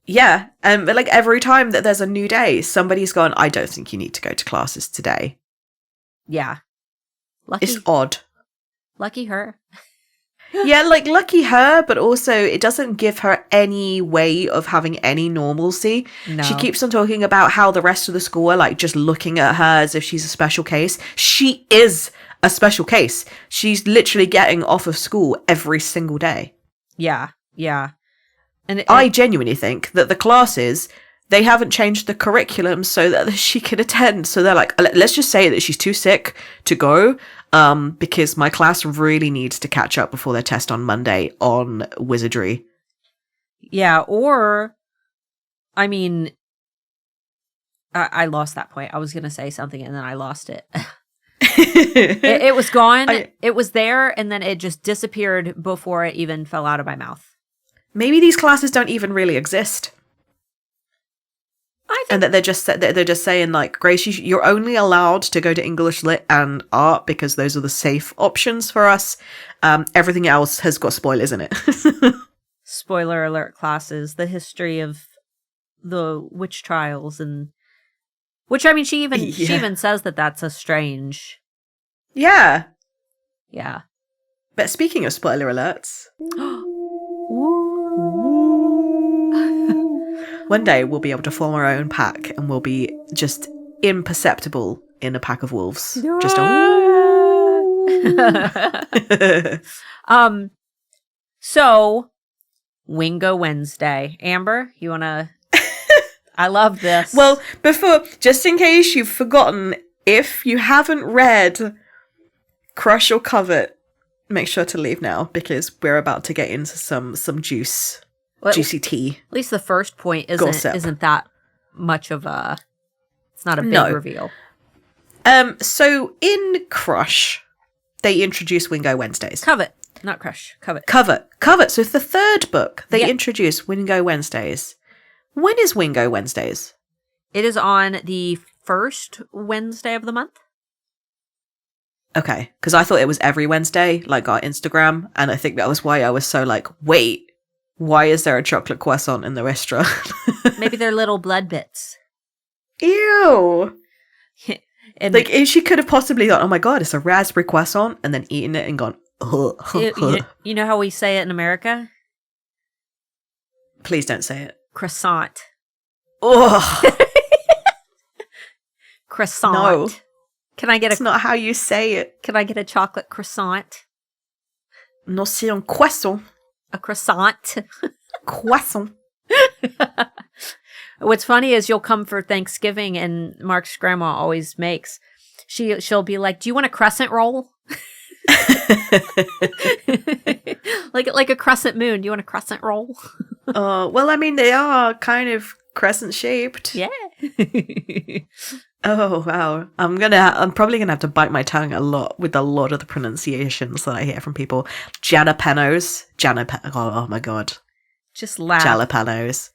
Yeah, but like every time that there's a new day, somebody's gone, I don't think you need to go to classes today. Yeah. Lucky. It's odd. Lucky her. Yeah, like lucky her, but also it doesn't give her any way of having any normalcy. No. She keeps on talking about how the rest of the school are like just looking at her as if she's a special case. She is a special case. She's literally getting off of school every single day. Yeah, yeah. And I genuinely think that the classes, they haven't changed the curriculum so that she can attend. So they're like, let's just say that she's too sick to go because my class really needs to catch up before their test on Monday on wizardry. Yeah, or, I mean, I lost that point. I was going to say something and then I lost it. It was gone. It was there and then it just disappeared before it even fell out of my mouth. Maybe these classes don't even really exist. And that they're just saying like, Grace, you're only allowed to go to English Lit and Art because those are the safe options for us. Everything else has got spoilers in it. Spoiler alert classes, the history of the witch trials and which I mean she even says that that's a strange. Yeah. Yeah. But speaking of spoiler alerts. One day we'll be able to form our own pack and we'll be just imperceptible in a pack of wolves. Just So Wingo Wednesday. Amber, you wanna I love this. Well, before, just in case you've forgotten, if you haven't read Crush or covet, make sure to leave now because we're about to get into some juice. Well, juicy tea. At least the first point isn't that much of a... It's not a big reveal. So in Crush, they introduce Wingo Wednesdays. Covet, not Crush. Covet. Covet. So the third book, they introduce Wingo Wednesdays. When is Wingo Wednesdays? It is on the first Wednesday of the month. Okay, because I thought it was every Wednesday, like our Instagram, and I think that was why I was so like, wait, why is there a chocolate croissant in the restaurant? Maybe they're little blood bits. Ew. And like, if she could have possibly thought, oh my god, it's a raspberry croissant, and then eaten it and gone, you know how we say it in America? Please don't say it. Croissant. Oh. Croissant. No. Can I get It's not how you say it. Can I get a chocolate croissant? Non, c'est un croissant. A croissant. Croissant. What's funny is you'll come for Thanksgiving and Mark's grandma always makes. She'll be like, "Do you want a crescent roll?" like a crescent moon. Do you want a crescent roll? Well, I mean, they are kind of crescent shaped. Yeah. Oh wow! I'm probably gonna have to bite my tongue a lot with a lot of the pronunciations that I hear from people. Jalapenos. Oh my god! Just laugh. Jalapenos.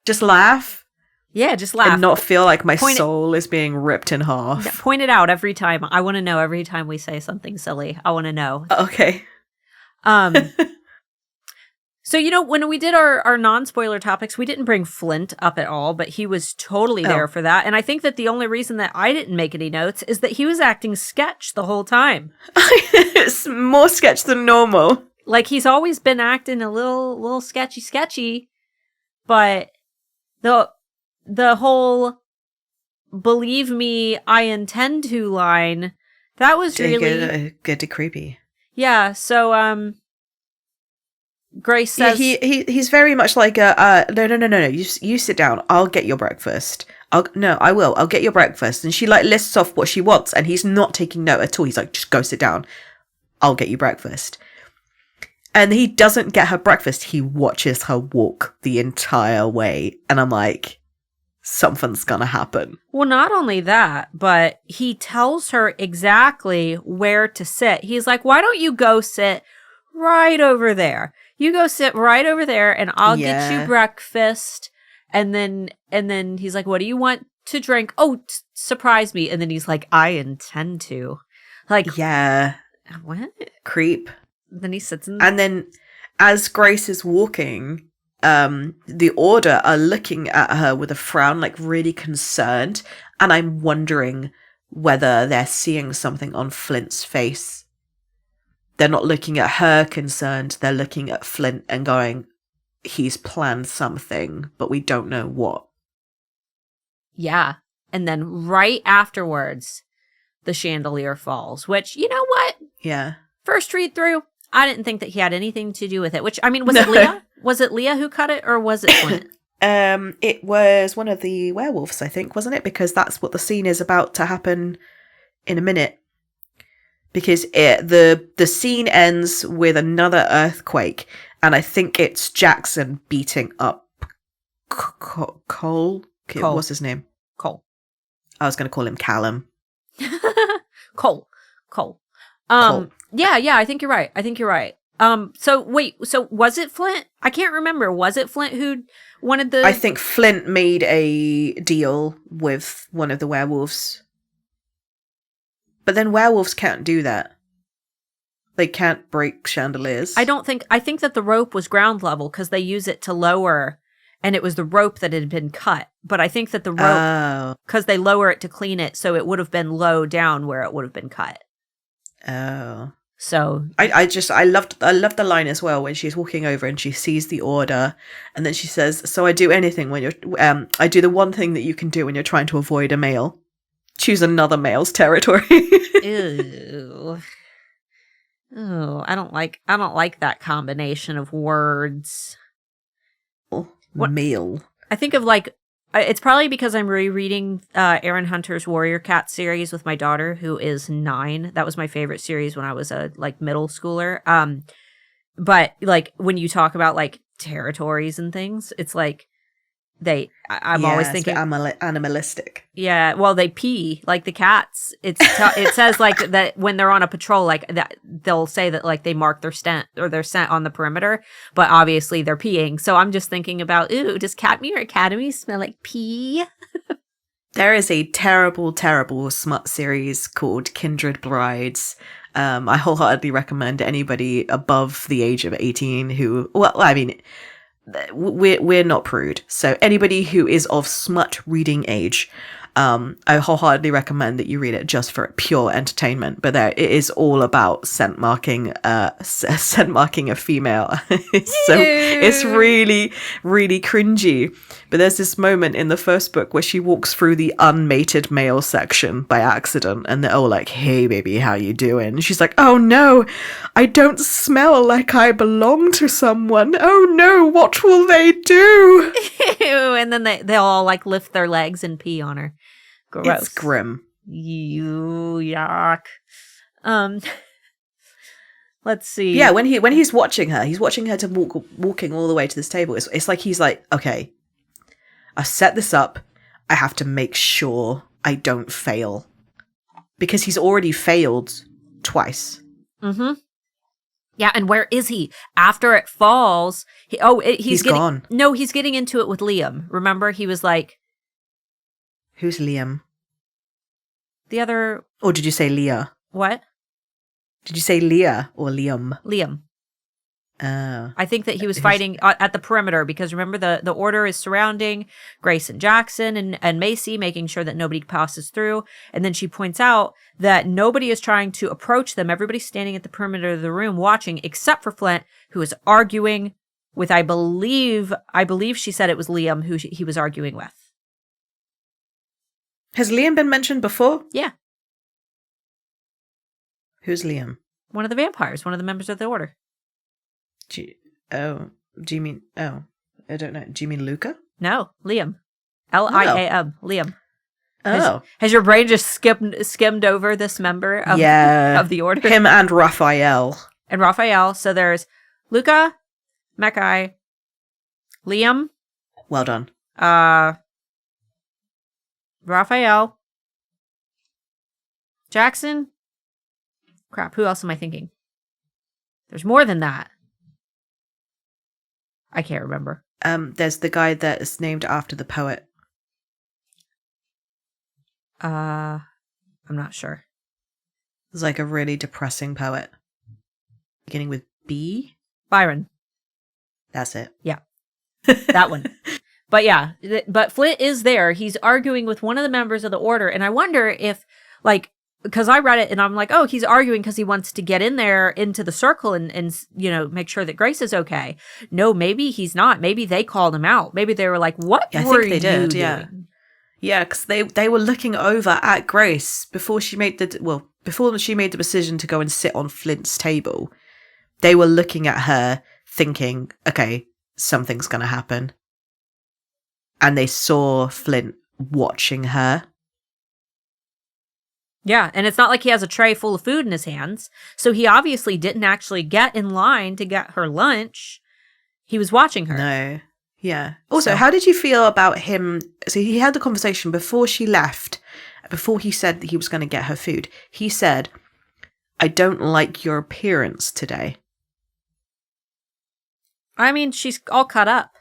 Just laugh. Yeah, just laugh and not feel like my soul is being ripped in half. Point it out every time. I want to know every time we say something silly. I want to know. Okay. So, when we did our non-spoiler topics, we didn't bring Flint up at all, but he was totally there for that. And I think that the only reason that I didn't make any notes is that he was acting sketch the whole time. It's more sketch than normal. Like, he's always been acting a little sketchy, but the whole "believe me, I intend to" line, that was really good to creepy. Yeah, so Grace says he's very much like no. You sit down. I'll get your breakfast. I will. I'll get your breakfast. And she like lists off what she wants, and he's not taking note at all. He's like, just go sit down. I'll get you breakfast. And he doesn't get her breakfast. He watches her walk the entire way, and I'm like, something's gonna happen. Well, not only that, but he tells her exactly where to sit. He's like, why don't you go sit right over there? You go sit right over there and I'll get you breakfast. And then he's like, what do you want to drink? Oh, surprise me. And then he's like, I intend to. Like, yeah. What? Creep. Then he sits in. And then as Grace is walking, the Order are looking at her with a frown, like really concerned. And I'm wondering whether they're seeing something on Flint's face. They're not looking at her concerned. They're looking at Flint and going, he's planned something, but we don't know what. Yeah. And then right afterwards, the chandelier falls, which, you know what? Yeah. First read through, I didn't think that he had anything to do with it, which, I mean, was it Leah? Was it Leah who cut it, or was it Flint? It was one of the werewolves, I think, wasn't it? Because that's what the scene is about to happen in a minute. Because the scene ends with another earthquake, and I think it's Jackson beating up Cole. What's his name? Cole. I was going to call him Callum. Cole. Cole. Yeah, I think you're right. So was it Flint? I can't remember. Was it Flint who wanted the... I think Flint made a deal with one of the werewolves. But then werewolves can't do that. They can't break chandeliers. I think that the rope was ground level because they use it to lower, and it was the rope that had been cut. But I think that the rope, because they lower it to clean it, so it would have been low down where it would have been cut. Oh. So I loved the line as well when she's walking over and she sees the Order, and then she says, so I do anything when you're I do the one thing that you can do when you're trying to avoid a male. Choose another male's territory. Ew. Oh, I don't like that combination of words. Male. I think of like It's probably because I'm rereading Aaron Hunter's Warrior Cat series with my daughter, who is 9. That was my favorite series when I was a middle schooler. But like when you talk about like territories and things, it's like I'm always thinking animalistic. Yeah, well, they pee like the cats. It says like that when they're on a patrol, like that they'll say that like they mark their scent on the perimeter, but obviously they're peeing. So I'm just thinking about, ooh, does Katmere Academy smell like pee? There is a terrible, terrible smut series called Kindred Brides. I wholeheartedly recommend anybody above the age of 18 who, well, I mean, we're not prude, so anybody who is of smut reading age, I wholeheartedly recommend that you read it just for pure entertainment. But it is all about scent marking a female. It's really, really cringy. But there's this moment in the first book where she walks through the unmated male section by accident, and they're all like, "Hey, baby, how you doing?" And she's like, "Oh no, I don't smell like I belong to someone. Oh no, what will they do?" And then they all like lift their legs and pee on her. Gross. It's grim. Yuck. Let's see. Yeah, when he's watching her to walking all the way to this table. It's like he's like, okay, I set this up. I have to make sure I don't fail, because he's already failed twice. Mm-hmm. Yeah, and where is he? After it falls, he's gone. No, he's getting into it with Liam. Remember, he was like, "Who's Liam?" The other. Or did you say Leah? What? Did you say Leah or Liam? Liam. Oh. I think that he was fighting at the perimeter, because remember the order is surrounding Grace and Jackson and Macy, making sure that nobody passes through. And then she points out that nobody is trying to approach them. Everybody's standing at the perimeter of the room watching, except for Flint, who is arguing with, I believe she said it was Liam who he was arguing with. Has Liam been mentioned before? Yeah. Who's Liam? One of the vampires, one of the members of the order. Do you mean, I don't know. Do you mean Luca? No, Liam. Liam. Liam. Oh. Has your brain just skimmed over this member of the order? Him and Raphael. So there's Luca, Mackay, Liam. Well done. Raphael. Jackson. Crap, who else am I thinking? There's more than that. I can't remember. There's the guy that is named after the poet. I'm not sure. It's like a really depressing poet. Beginning with B? Byron. That's it. Yeah. That one. But yeah, but Flint is there. He's arguing with one of the members of the order. And I wonder if, like, because I read it and I'm like, oh, he's arguing because he wants to get in there into the circle and make sure that Grace is okay. No, maybe he's not. Maybe they called him out. Maybe they were like, what were you doing? Yeah, because they were looking over at Grace before she made the decision to go and sit on Flint's table. They were looking at her thinking, okay, something's going to happen. And they saw Flint watching her. Yeah, and it's not like he has a tray full of food in his hands. So he obviously didn't actually get in line to get her lunch. He was watching her. No. Yeah. Also, how did you feel about him? So he had the conversation before she left, before he said that he was going to get her food. He said, "I don't like your appearance today." I mean, she's all cut up.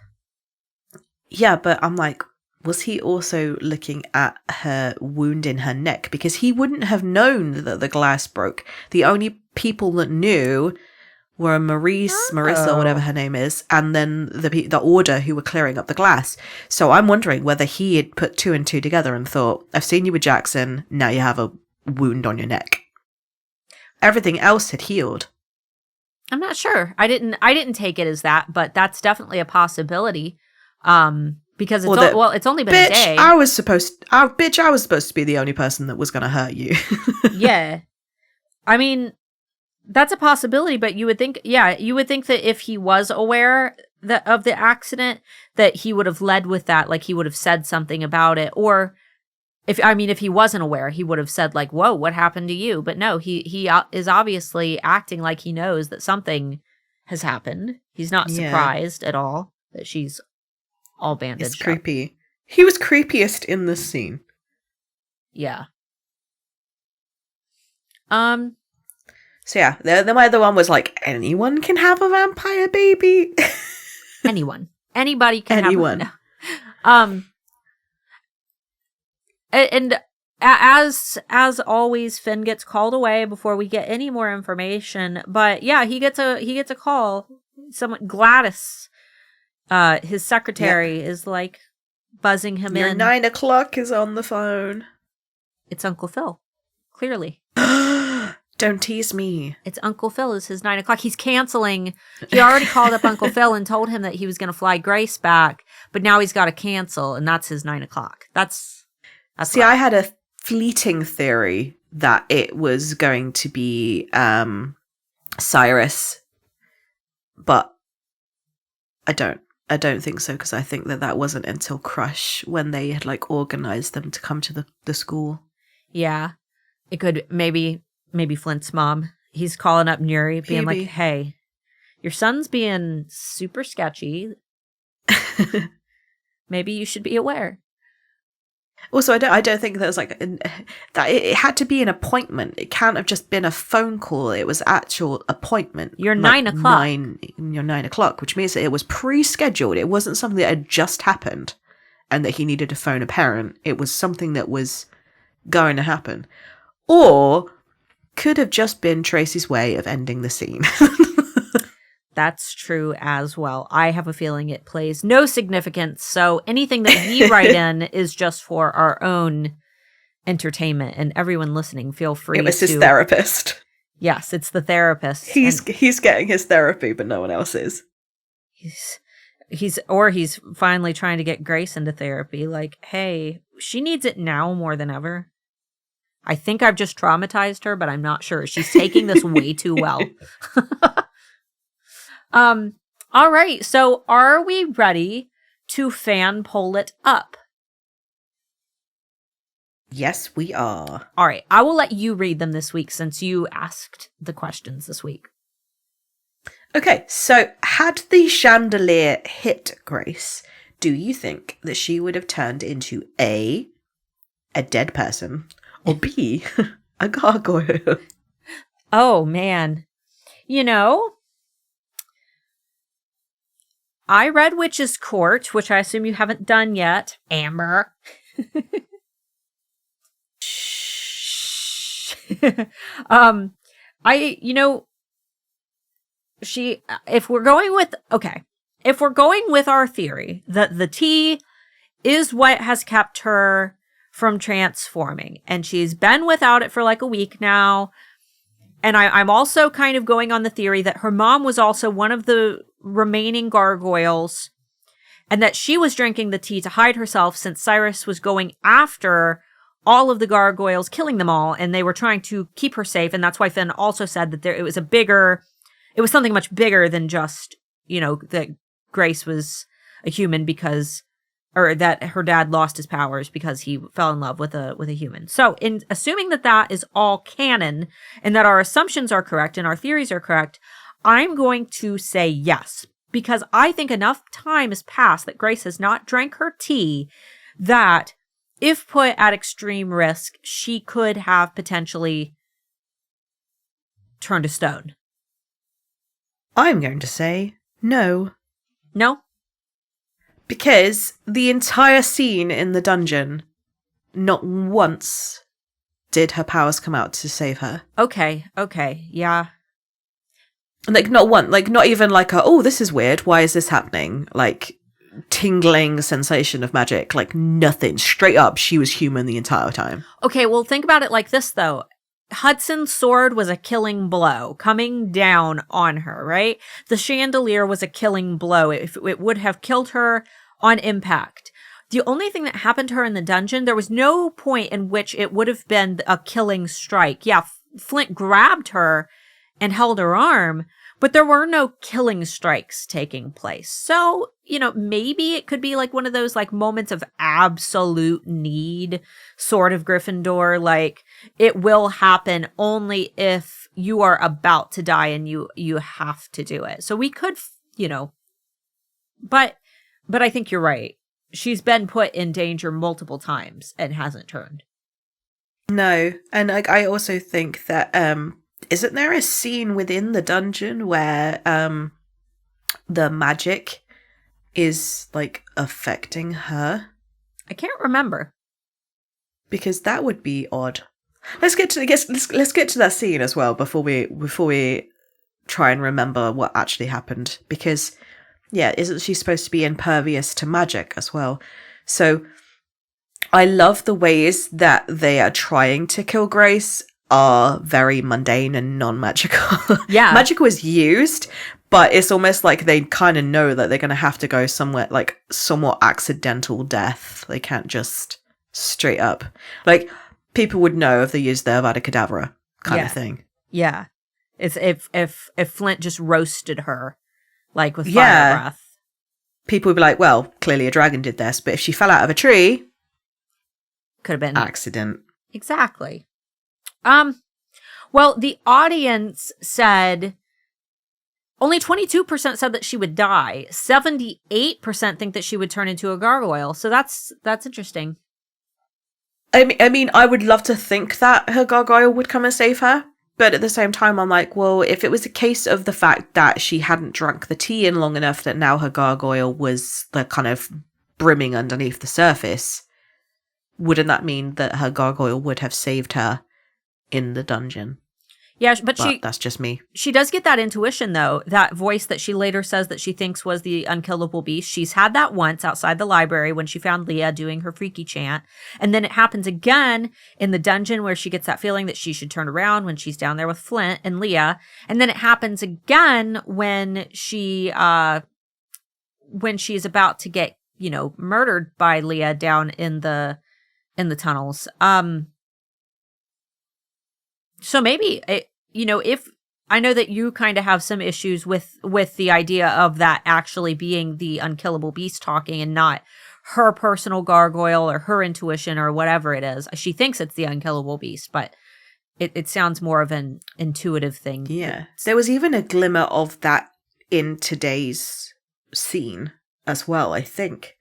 Yeah, but I'm like, was he also looking at her wound in her neck? Because he wouldn't have known that the glass broke. The only people that knew were Marissa, whatever her name is, and then the order who were clearing up the glass. So I'm wondering whether he had put 2 and 2 together and thought, I've seen you with Jackson, now you have a wound on your neck. Everything else had healed. I'm not sure. I didn't take it as that, but that's definitely a possibility. Because it's only been a day. I was supposed to be the only person that was going to hurt you. Yeah. I mean, that's a possibility, but you would think that if he was aware, of the accident, that he would have led with that, like he would have said something about it. Or if he wasn't aware, he would have said like, whoa, what happened to you? But no, he is obviously acting like he knows that something has happened. He's not surprised at all that she's all bandaged. It's creepy. He was creepiest in this scene. Yeah. So yeah, the other one was like, anyone can have a vampire baby. Anyone. Anybody can anyone. have one. And as always, Finn gets called away before we get any more information. But yeah, he gets a call. Gladys, his secretary, is like buzzing him Your in. 9 o'clock is on the phone. It's Uncle Phil. Clearly. Don't tease me. It's Uncle Phil. It's his 9 o'clock. He's canceling. He already called up Uncle Phil and told him that he was going to fly Grace back, but now he's got to cancel, and that's his 9 o'clock. See, I had a fleeting theory that it was going to be Cyrus, but I don't think so, because I think that wasn't until Crush when they had like organized them to come to the school. Yeah, it could maybe Flint's mom. He's calling up Nuri, being like, "Hey, your son's being super sketchy. Maybe you should be aware." Also, I don't think that was like that. It had to be an appointment. It can't have just been a phone call. It was actual appointment. Your 9 o'clock. Your 9 o'clock, which means that it was pre-scheduled. It wasn't something that had just happened, and that he needed to phone a parent. It was something that was going to happen, or could have just been Tracy's way of ending the scene. That's true as well. I have a feeling it plays no significance, so anything that we write in is just for our own entertainment, and everyone listening, feel free to... It was his therapist. Yes, it's the therapist. He's getting his therapy, but no one else is. He's finally trying to get Grace into therapy, like, hey, she needs it now more than ever. I think I've just traumatized her, but I'm not sure. She's taking this way too well. All right. So are we ready to fan poll it up? Yes, we are. All right. I will let you read them this week since you asked the questions this week. Okay. So had the chandelier hit Grace, do you think that she would have turned into A, dead person, or B, a gargoyle? Oh, man. You know, I read Witch's Court, which I assume you haven't done yet, Amber. If we're going with our theory that the tea is what has kept her from transforming, and she's been without it for like a week now. And I'm also kind of going on the theory that her mom was also one of the remaining gargoyles, and that she was drinking the tea to hide herself since Cyrus was going after all of the gargoyles, killing them all, and they were trying to keep her safe. And that's why Finn also said that it was something much bigger than just, that Grace was a human or that her dad lost his powers because he fell in love with a human. So in assuming that is all canon and that our assumptions are correct and our theories are correct, I'm going to say yes, because I think enough time has passed that Grace has not drank her tea that if put at extreme risk, she could have potentially turned to stone. I'm going to say no. No? Because the entire scene in the dungeon, not once did her powers come out to save her. Okay, yeah. Like, not one, like, not even like this is weird, why is this happening? Like, tingling sensation of magic, like, nothing. Straight up, she was human the entire time. Okay, well, think about it like this, though. Hudson's sword was a killing blow coming down on her, right? The chandelier was a killing blow. It would have killed her on impact. The only thing that happened to her in the dungeon, there was no point in which it would have been a killing strike. Yeah, Flint grabbed her and held her arm, But there were no killing strikes taking place. So, maybe it could be like one of those like moments of absolute need sort of Gryffindor. Like it will happen only if you are about to die and you have to do it. So we could, but I think you're right. She's been put in danger multiple times and hasn't turned. No. And I also think that, isn't there a scene within the dungeon where the magic is like affecting her? I can't remember. Because that would be odd. Let's get to that scene as well before we try and remember what actually happened. Because isn't she supposed to be impervious to magic as well? So I love the ways that they are trying to kill Grace are very mundane and non-magical. Yeah. Magic was used, but it's almost like they kind of know that they're going to have to go somewhere like somewhat accidental death. They can't just straight up. Like, people would know if they used their Avada Kedavra kind of thing. Yeah. It's if Flint just roasted her, like with fire breath. People would be like, well, clearly a dragon did this, but if she fell out of a tree... Could have been. Accident. Exactly. Well, the audience said only 22% said that she would die. 78% think that she would turn into a gargoyle. So that's interesting. I mean, I would love to think that her gargoyle would come and save her. But at the same time, I'm like, well, if it was a case of the fact that she hadn't drunk the tea in long enough that now her gargoyle was like kind of brimming underneath the surface, wouldn't that mean that her gargoyle would have saved her in the dungeon? Yeah, but that's just me. She does get that intuition, though. That voice that she later says that she thinks was the unkillable beast. She's had that once outside the library when she found Leah doing her freaky chant. And then it happens again in the dungeon where she gets that feeling that she should turn around when she's down there with Flint and Leah. And then it happens again when she's about to get, murdered by Leah down in the tunnels. So maybe, if I know that you kind of have some issues with the idea of that actually being the unkillable beast talking and not her personal gargoyle or her intuition or whatever it is. She thinks it's the unkillable beast, but it sounds more of an intuitive thing. Yeah. There was even a glimmer of that in today's scene as well, I think.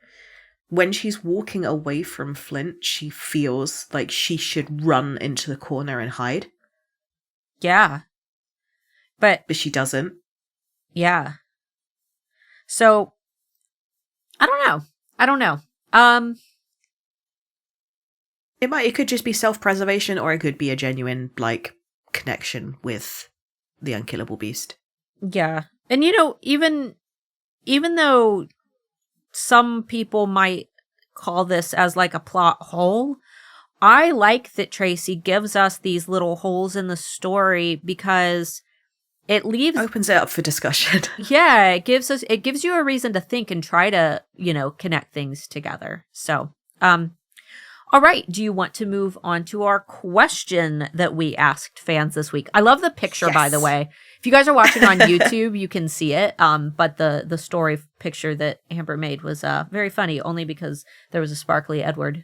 When she's walking away from Flint, she feels like she should run into the corner and hide. Yeah. But she doesn't. Yeah. So I don't know. It could just be self-preservation, or it could be a genuine like connection with the unkillable beast. Yeah. And even though some people might call this as like a plot hole, I like that Tracy gives us these little holes in the story because it opens it up for discussion. Yeah, it gives you a reason to think and try to, connect things together. So, all right. Do you want to move on to our question that we asked fans this week? I love the picture, by the way. If you guys are watching on YouTube, you can see it. But the story picture that Amber made was very funny, only because there was a sparkly Edward.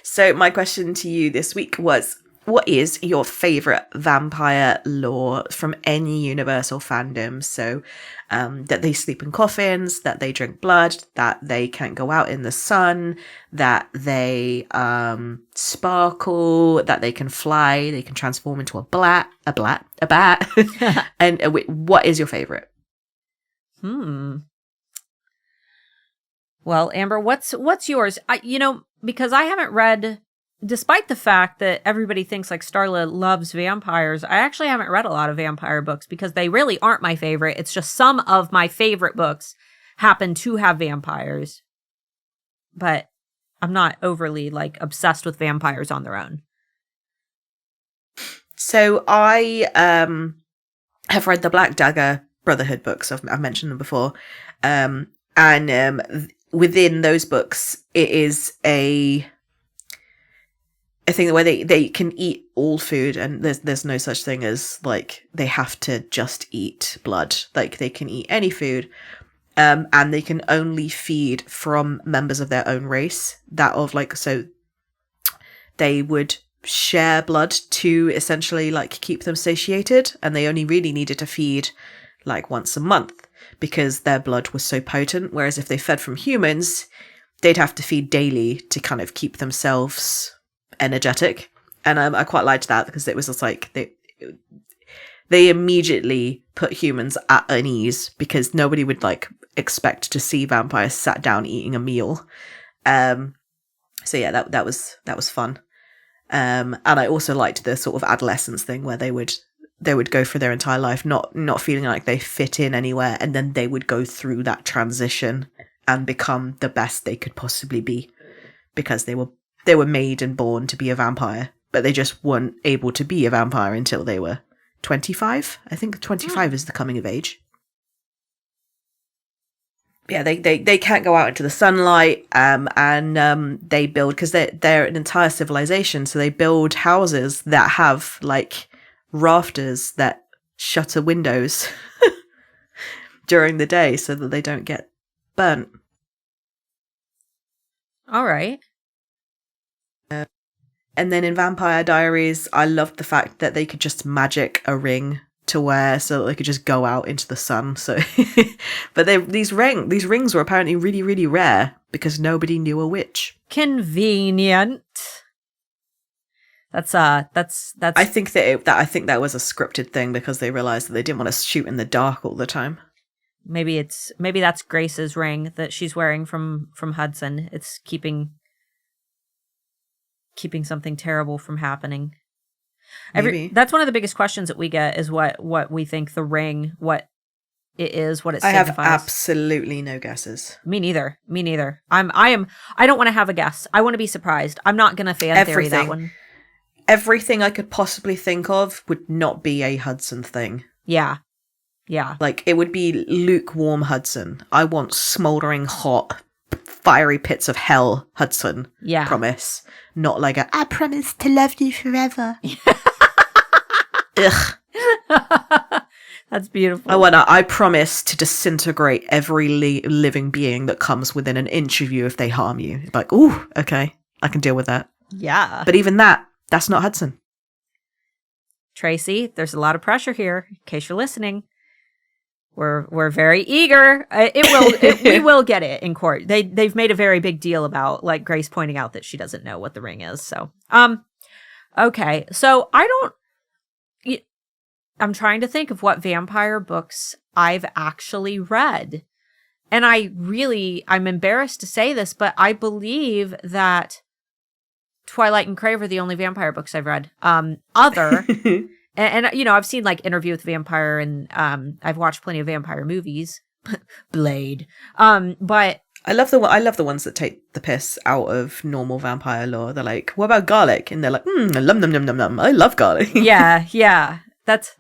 So my question to you this week was, what is your favorite vampire lore from any Universal fandom? So that they sleep in coffins, that they drink blood, that they can't go out in the sun, that they sparkle, that they can fly, they can transform into a bat. And what is your favorite? Well, Amber, what's yours? Because I haven't read, despite the fact that everybody thinks like Starla loves vampires, I actually haven't read a lot of vampire books because they really aren't my favorite. It's just some of my favorite books happen to have vampires. But I'm not overly like obsessed with vampires on their own. So I have read the Black Dagger Brotherhood books. I've mentioned them before. And within those books, it is I think the way they can eat all food, and there's no such thing as like they have to just eat blood. Like they can eat any food, and they can only feed from members of their own race. So they would share blood to essentially like keep them satiated, and they only really needed to feed like once a month because their blood was so potent. Whereas if they fed from humans, they'd have to feed daily to kind of keep themselves energetic. And I quite liked that because it was just like they immediately put humans at unease because nobody would like expect to see vampires sat down eating a meal. So yeah, that was fun. And I also liked the sort of adolescence thing where they would go through their entire life not feeling like they fit in anywhere, and then they would go through that transition and become the best they could possibly be because they were made and born to be a vampire, but they just weren't able to be a vampire until they were 25. I think 25 is the coming of age. Yeah, they can't go out into the sunlight, and they build, because they're an entire civilization, so they build houses that have like rafters that shutter windows during the day so that they don't get burnt. All right. And then in Vampire Diaries, I loved the fact that they could just magic a ring to wear so that they could just go out into the sun. So, but these rings were apparently really, really rare because nobody knew a witch. Convenient. That's. I think that was a scripted thing because they realized that they didn't want to shoot in the dark all the time. Maybe that's Grace's ring that she's wearing from Hudson. It's keeping something terrible from happening. That's one of the biggest questions that we get is what we think the ring, what it is, what it signifies. I have absolutely no guesses. Me neither. I don't want to have a guess. I want to be surprised. I'm not going to fan theory that one. Everything I could possibly think of would not be a Hudson thing. Yeah. Like, it would be lukewarm Hudson. I want smoldering hot, fiery pits of hell Hudson. Yeah. Promise. Not like I promise to love you forever. Ugh. That's beautiful. I promise to disintegrate every living being that comes within an inch of you if they harm you. Like, ooh, okay, I can deal with that. Yeah. But even that's not Hudson. Tracy, there's a lot of pressure here, in case you're listening. We're very eager. We will get it in court. They've made a very big deal about like Grace pointing out that she doesn't know what the ring is. So, okay. So I'm trying to think of what vampire books I've actually read. And I'm embarrassed to say this, but I believe that Twilight and Crave are the only vampire books I've read. Other And you know, I've seen like Interview with the Vampire, and I've watched plenty of vampire movies. Blade. But I love the ones that take the piss out of normal vampire lore. They're like, what about garlic? And they're like, lum num num num num. I love garlic. yeah. That's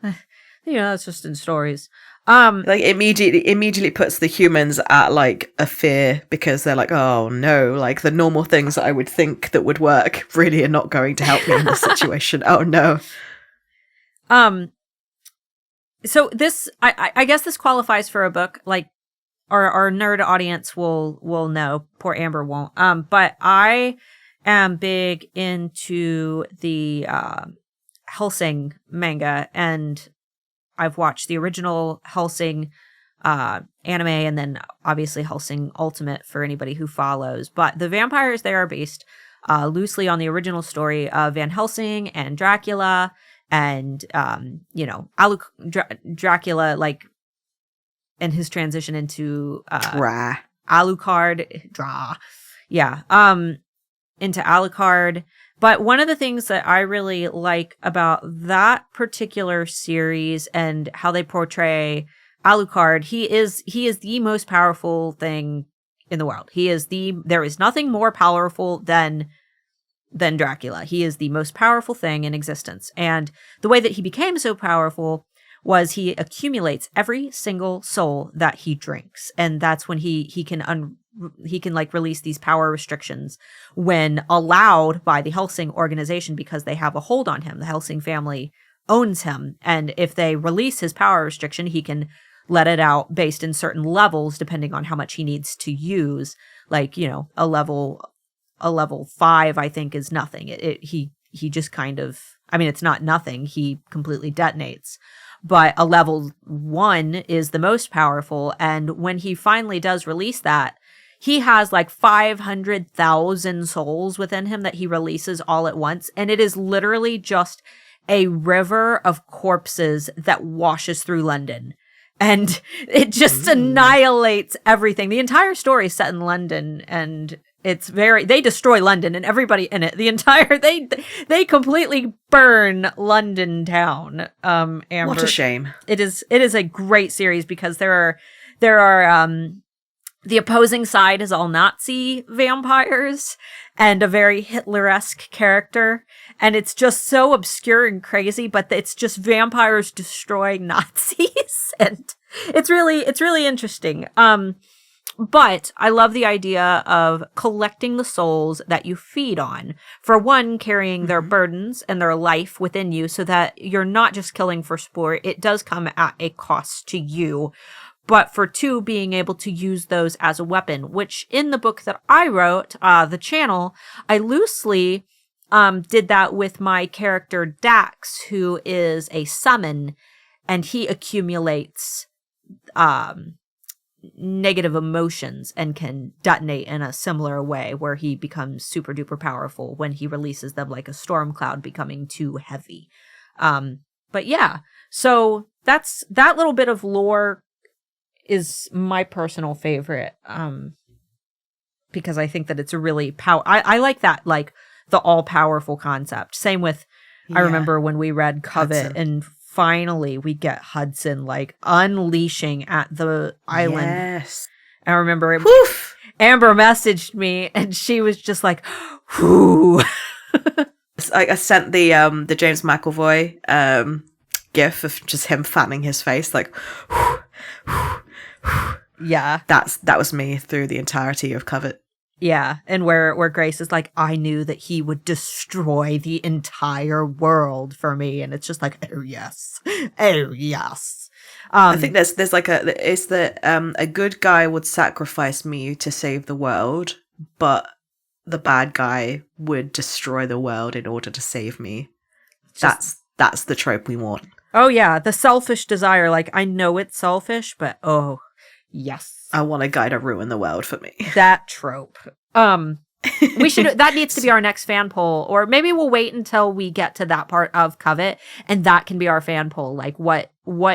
that's just in stories. Like immediately puts the humans at like a fear because they're like, oh no, like the normal things that I would think that would work really are not going to help me in this situation. Oh no. So this, I guess this qualifies for a book, like our nerd audience will know. Poor Amber won't. But I am big into the, Hellsing manga, and I've watched the original Hellsing, anime, and then obviously Hellsing Ultimate for anybody who follows. But the vampires there are based, loosely on the original story of Van Helsing and Dracula. And, Dracula, like, and his transition into, Alucard, into Alucard. But one of the things that I really like about that particular series and how they portray Alucard, he is the most powerful thing in the world. There is nothing more powerful than Dracula. He is the most powerful thing in existence. And the way that he became so powerful was he accumulates every single soul that he drinks. And that's when he can like release these power restrictions when allowed by the Helsing organization, because they have a hold on him. The Helsing family owns him. And if they release his power restriction, he can let it out based in certain levels, depending on how much he needs to use. Like, you know, a level 5, I think, is nothing. He just kind of, I mean, it's not nothing. He completely detonates. But a level 1 is the most powerful. And when he finally does release that, he has like 500,000 souls within him that he releases all at once. And it is literally just a river of corpses that washes through London. And it just annihilates everything. The entire story is set in London, and they destroy London and everybody in it. They completely burn London town. Amber. What a shame. It is a great series because there are the opposing side is all Nazi vampires and a very Hitler-esque character. And it's just so obscure and crazy, but it's just vampires destroying Nazis. And it's really interesting. But I love the idea of collecting the souls that you feed on. For one, carrying their burdens and their life within you so that you're not just killing for sport. It does come at a cost to you. But for 2, being able to use those as a weapon, which in the book that I wrote, The Channel, I loosely did that with my character Dax, who is a summon, and he accumulates negative emotions and can detonate in a similar way where he becomes super duper powerful when he releases them, like a storm cloud becoming too heavy. But yeah, so that little bit of lore is my personal favorite, because I think that it's a really I like that, like the all-powerful concept. Same with, I remember when we read Covet Hudson. And finally we get Hudson like unleashing at the island. Yes. I remember Amber messaged me and she was just like, whoo. I sent the James McAvoy gif of just him fanning his face like, whoo, whoo. Yeah, that was me through the entirety of Covet. Yeah, and where Grace is like, I knew that he would destroy the entire world for me, and it's just like, oh yes. I think there's like a good guy would sacrifice me to save the world, but the bad guy would destroy the world in order to save me. That's the trope we want. Oh yeah, the selfish desire. Like, I know it's selfish, but oh yes. I want a guy to ruin the world for me. That trope. We should. That needs to be our next fan poll, or maybe we'll wait until we get to that part of Covet, and that can be our fan poll. Like, what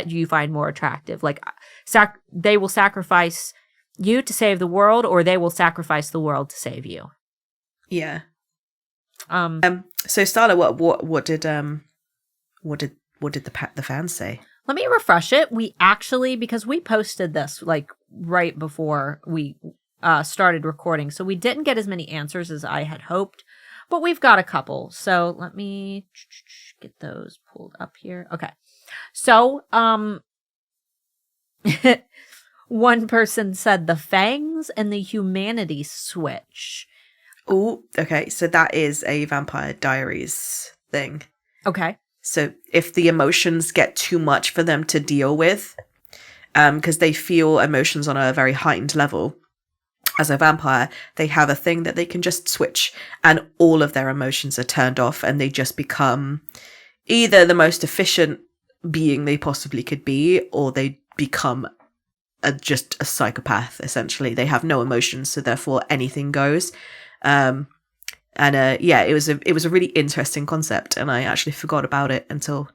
do you find more attractive? Like, they will sacrifice you to save the world, or they will sacrifice the world to save you. Yeah. So Starla, what did the fans say? Let me refresh it. We actually, because we posted this like right before we started recording, so we didn't get as many answers as I had hoped, but we've got a couple. So let me get those pulled up here. Okay. So, one person said the fangs and the humanity switch. Oh, okay. So that is a Vampire Diaries thing. Okay. So if the emotions get too much for them to deal with, because they feel emotions on a very heightened level, as a vampire, they have a thing that they can just switch and all of their emotions are turned off and they just become either the most efficient being they possibly could be, or they become just a psychopath, essentially. They have no emotions, so therefore anything goes. It was a really interesting concept, and I actually forgot about it until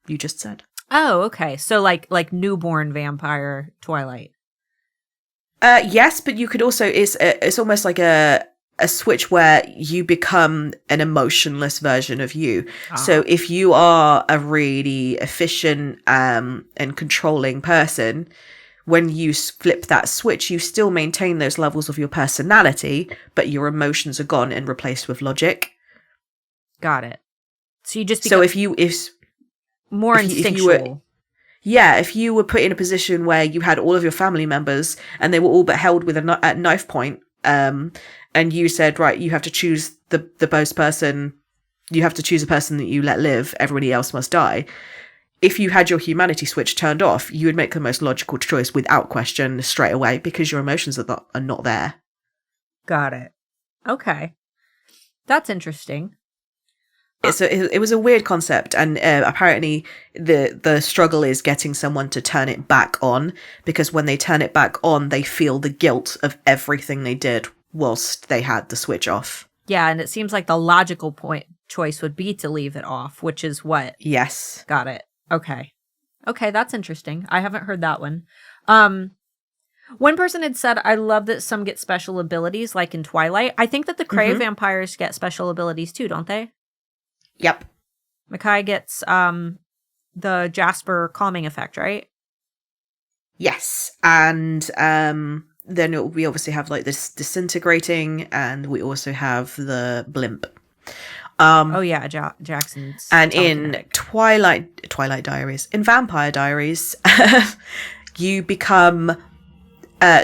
you just said. Oh, okay. So like newborn vampire Twilight. Yes, but you could also it's almost like a switch where you become an emotionless version of you. Uh-huh. So if you are a really efficient and controlling person, when you flip that switch, you still maintain those levels of your personality, but your emotions are gone and replaced with logic. Got it. So you just become if more instinctual. Yeah, if you were put in a position where you had all of your family members and they were all but held with at knife point, and you said, right, you have to choose the most person, you have to choose a person that you let live, everybody else must die. If you had your humanity switch turned off, you would make the most logical choice without question straight away because your emotions are not there. Got it. Okay. That's interesting. It was a weird concept, and apparently the struggle is getting someone to turn it back on, because when they turn it back on, they feel the guilt of everything they did whilst they had the switch off. Yeah, and it seems like the logical choice would be to leave it off, which is what? Yes. Got it. Okay, that's interesting. I haven't heard that one. One person had said, I love that some get special abilities, like in Twilight. I think that the Crave vampires get special abilities too, don't they? Yep. Mackay gets the Jasper calming effect, right? Yes. And then we obviously have like this disintegrating, and we also have the blimp. Jackson's. And in Twilight Diaries, in Vampire Diaries, you become...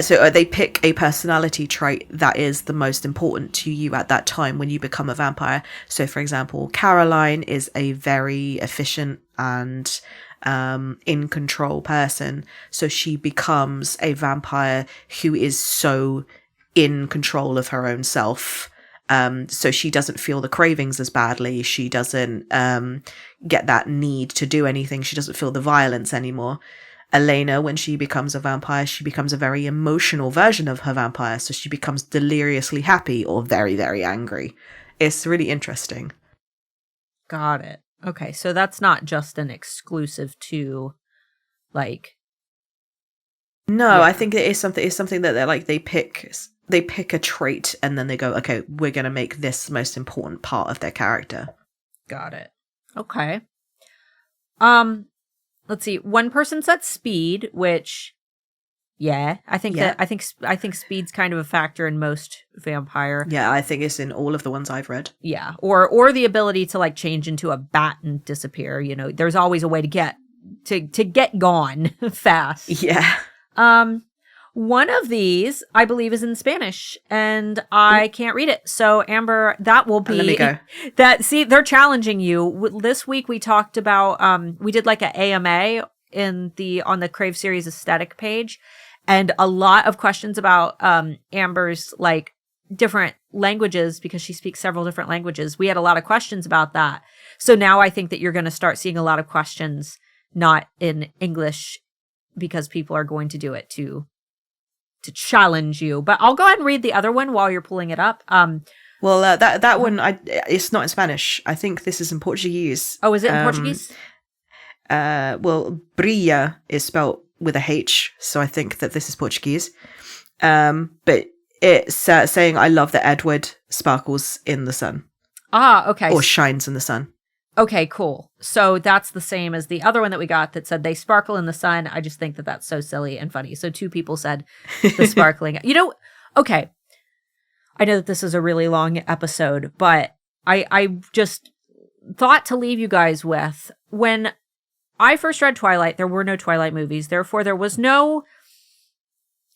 so they pick a personality trait that is the most important to you at that time when you become a vampire. So, for example, Caroline is a very efficient and in control person. So she becomes a vampire who is so in control of her own self. So she doesn't feel the cravings as badly. She doesn't get that need to do anything. She doesn't feel the violence anymore. Elena, when she becomes a vampire, she becomes a very emotional version of her vampire. So she becomes deliriously happy or very, very angry. It's really interesting. Got it. Okay, so that's not just an exclusive to, like... No, yeah. I think it is something. It's something that they're like they pick a trait and then they go, okay, we're going to make this the most important part of their character. Got it. Okay. Let's see. One person said speed, which, I think speed's kind of a factor in most vampire. Yeah, I think it's in all of the ones I've read. Yeah, or the ability to like change into a bat and disappear. You know, there's always a way to get gone fast. Yeah. One of these, I believe, is in Spanish, and I can't read it. So, Amber, that will be... Let me go. They're challenging you. This week, we talked about... we did like an AMA on the Crave series aesthetic page, and a lot of questions about Amber's, like, different languages, because she speaks several different languages. We had a lot of questions about that. So now I think that you're going to start seeing a lot of questions not in English, because people are going to do it to challenge you. But I'll go ahead and read the other one while you're pulling it up. That one, it's not in Spanish. I think this is in Portuguese. Oh, is it in Portuguese? Brilha is spelled with a H, so I think that this is Portuguese. But it's saying, I love that Edward sparkles in the sun. Ah, okay. Or shines in the sun. Okay, cool. So that's the same as the other one that we got that said they sparkle in the sun. I just think that that's so silly and funny. So 2 people said the sparkling. Okay. I know that this is a really long episode, but I just thought to leave you guys with, when I first read Twilight, there were no Twilight movies. Therefore, there was no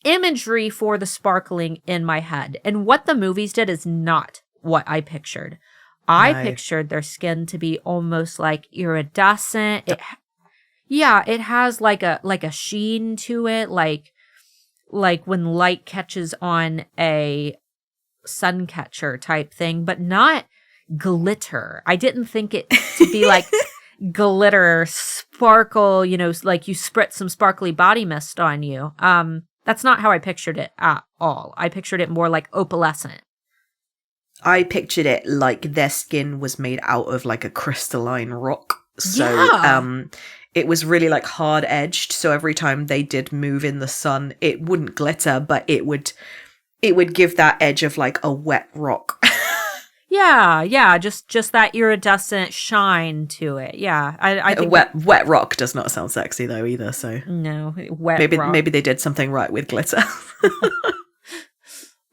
imagery for the sparkling in my head. And what the movies did is not what I pictured. I pictured their skin to be almost like iridescent. It has like a sheen to it, like when light catches on a sun catcher type thing, but not glitter. I didn't think it to be like glitter, sparkle, like you spritz some sparkly body mist on you. That's not how I pictured it at all. I pictured it more like opalescent. I pictured it like their skin was made out of like a crystalline rock. So it was really like hard edged. So every time they did move in the sun, it wouldn't glitter, but it would give that edge of like a wet rock. Yeah, just that iridescent shine to it. Yeah, I think wet rock does not sound sexy though either. So no, wet rock. Maybe they did something right with glitter.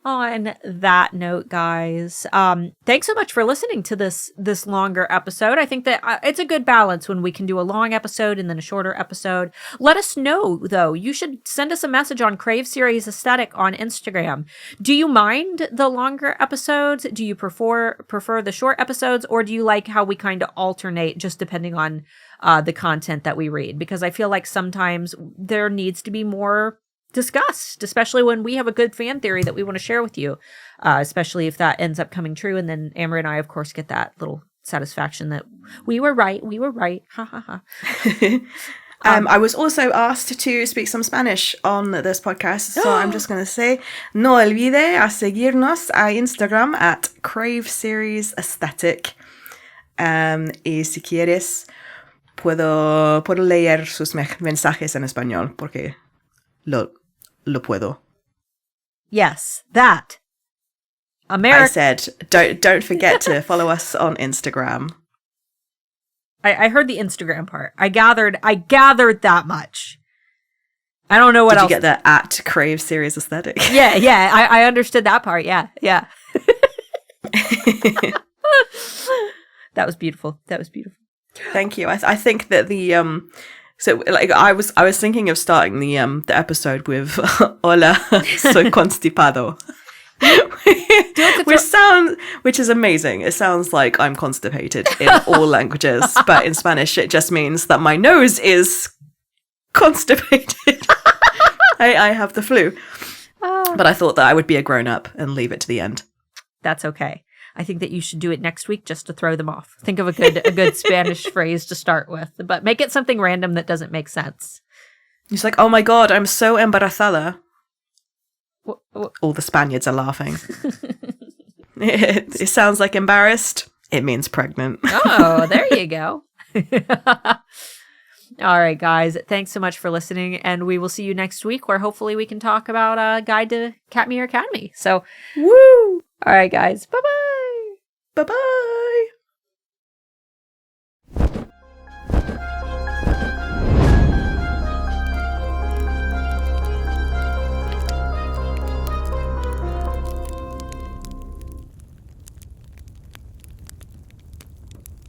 On that note, guys, thanks so much for listening to this longer episode. I think that it's a good balance when we can do a long episode and then a shorter episode. Let us know, though. You should send us a message on Crave Series Aesthetic on Instagram. Do you mind the longer episodes? Do you prefer the short episodes, or do you like how we kind of alternate just depending on the content that we read? Because I feel like sometimes there needs to be more discussed, especially when we have a good fan theory that we want to share with you, especially if that ends up coming true. And then Amber and I, of course, get that little satisfaction that we were right. Ha ha ha. I was also asked to speak some Spanish on this podcast, so I'm just going to say, no olvide a seguirnos a Instagram at Crave Series Aesthetic. Y si quieres, puedo leer sus mensajes en español, porque lo puedo. Yes, that. America. I said, don't forget to follow us on Instagram. I heard the Instagram part. I gathered that much. I don't know what else. Did you get the at Crave Series Aesthetic? Yeah. I understood that part. Yeah. That was beautiful. Thank you. I think that the so like I was thinking of starting the episode with "Hola, soy constipado," which is amazing. It sounds like I'm constipated in all languages, but in Spanish it just means that my nose is constipated. I have the flu, but I thought that I would be a grown up and leave it to the end. That's okay. I think that you should do it next week just to throw them off. Think of a good Spanish phrase to start with, but make it something random that doesn't make sense. It's like, oh my God, I'm so embarazada. All the Spaniards are laughing. It sounds like embarrassed. It means pregnant. Oh, there you go. All right, guys. Thanks so much for listening, and we will see you next week, where hopefully we can talk about a guide to Katmere Academy. So, woo! All right, guys. Bye-bye. Bye-bye.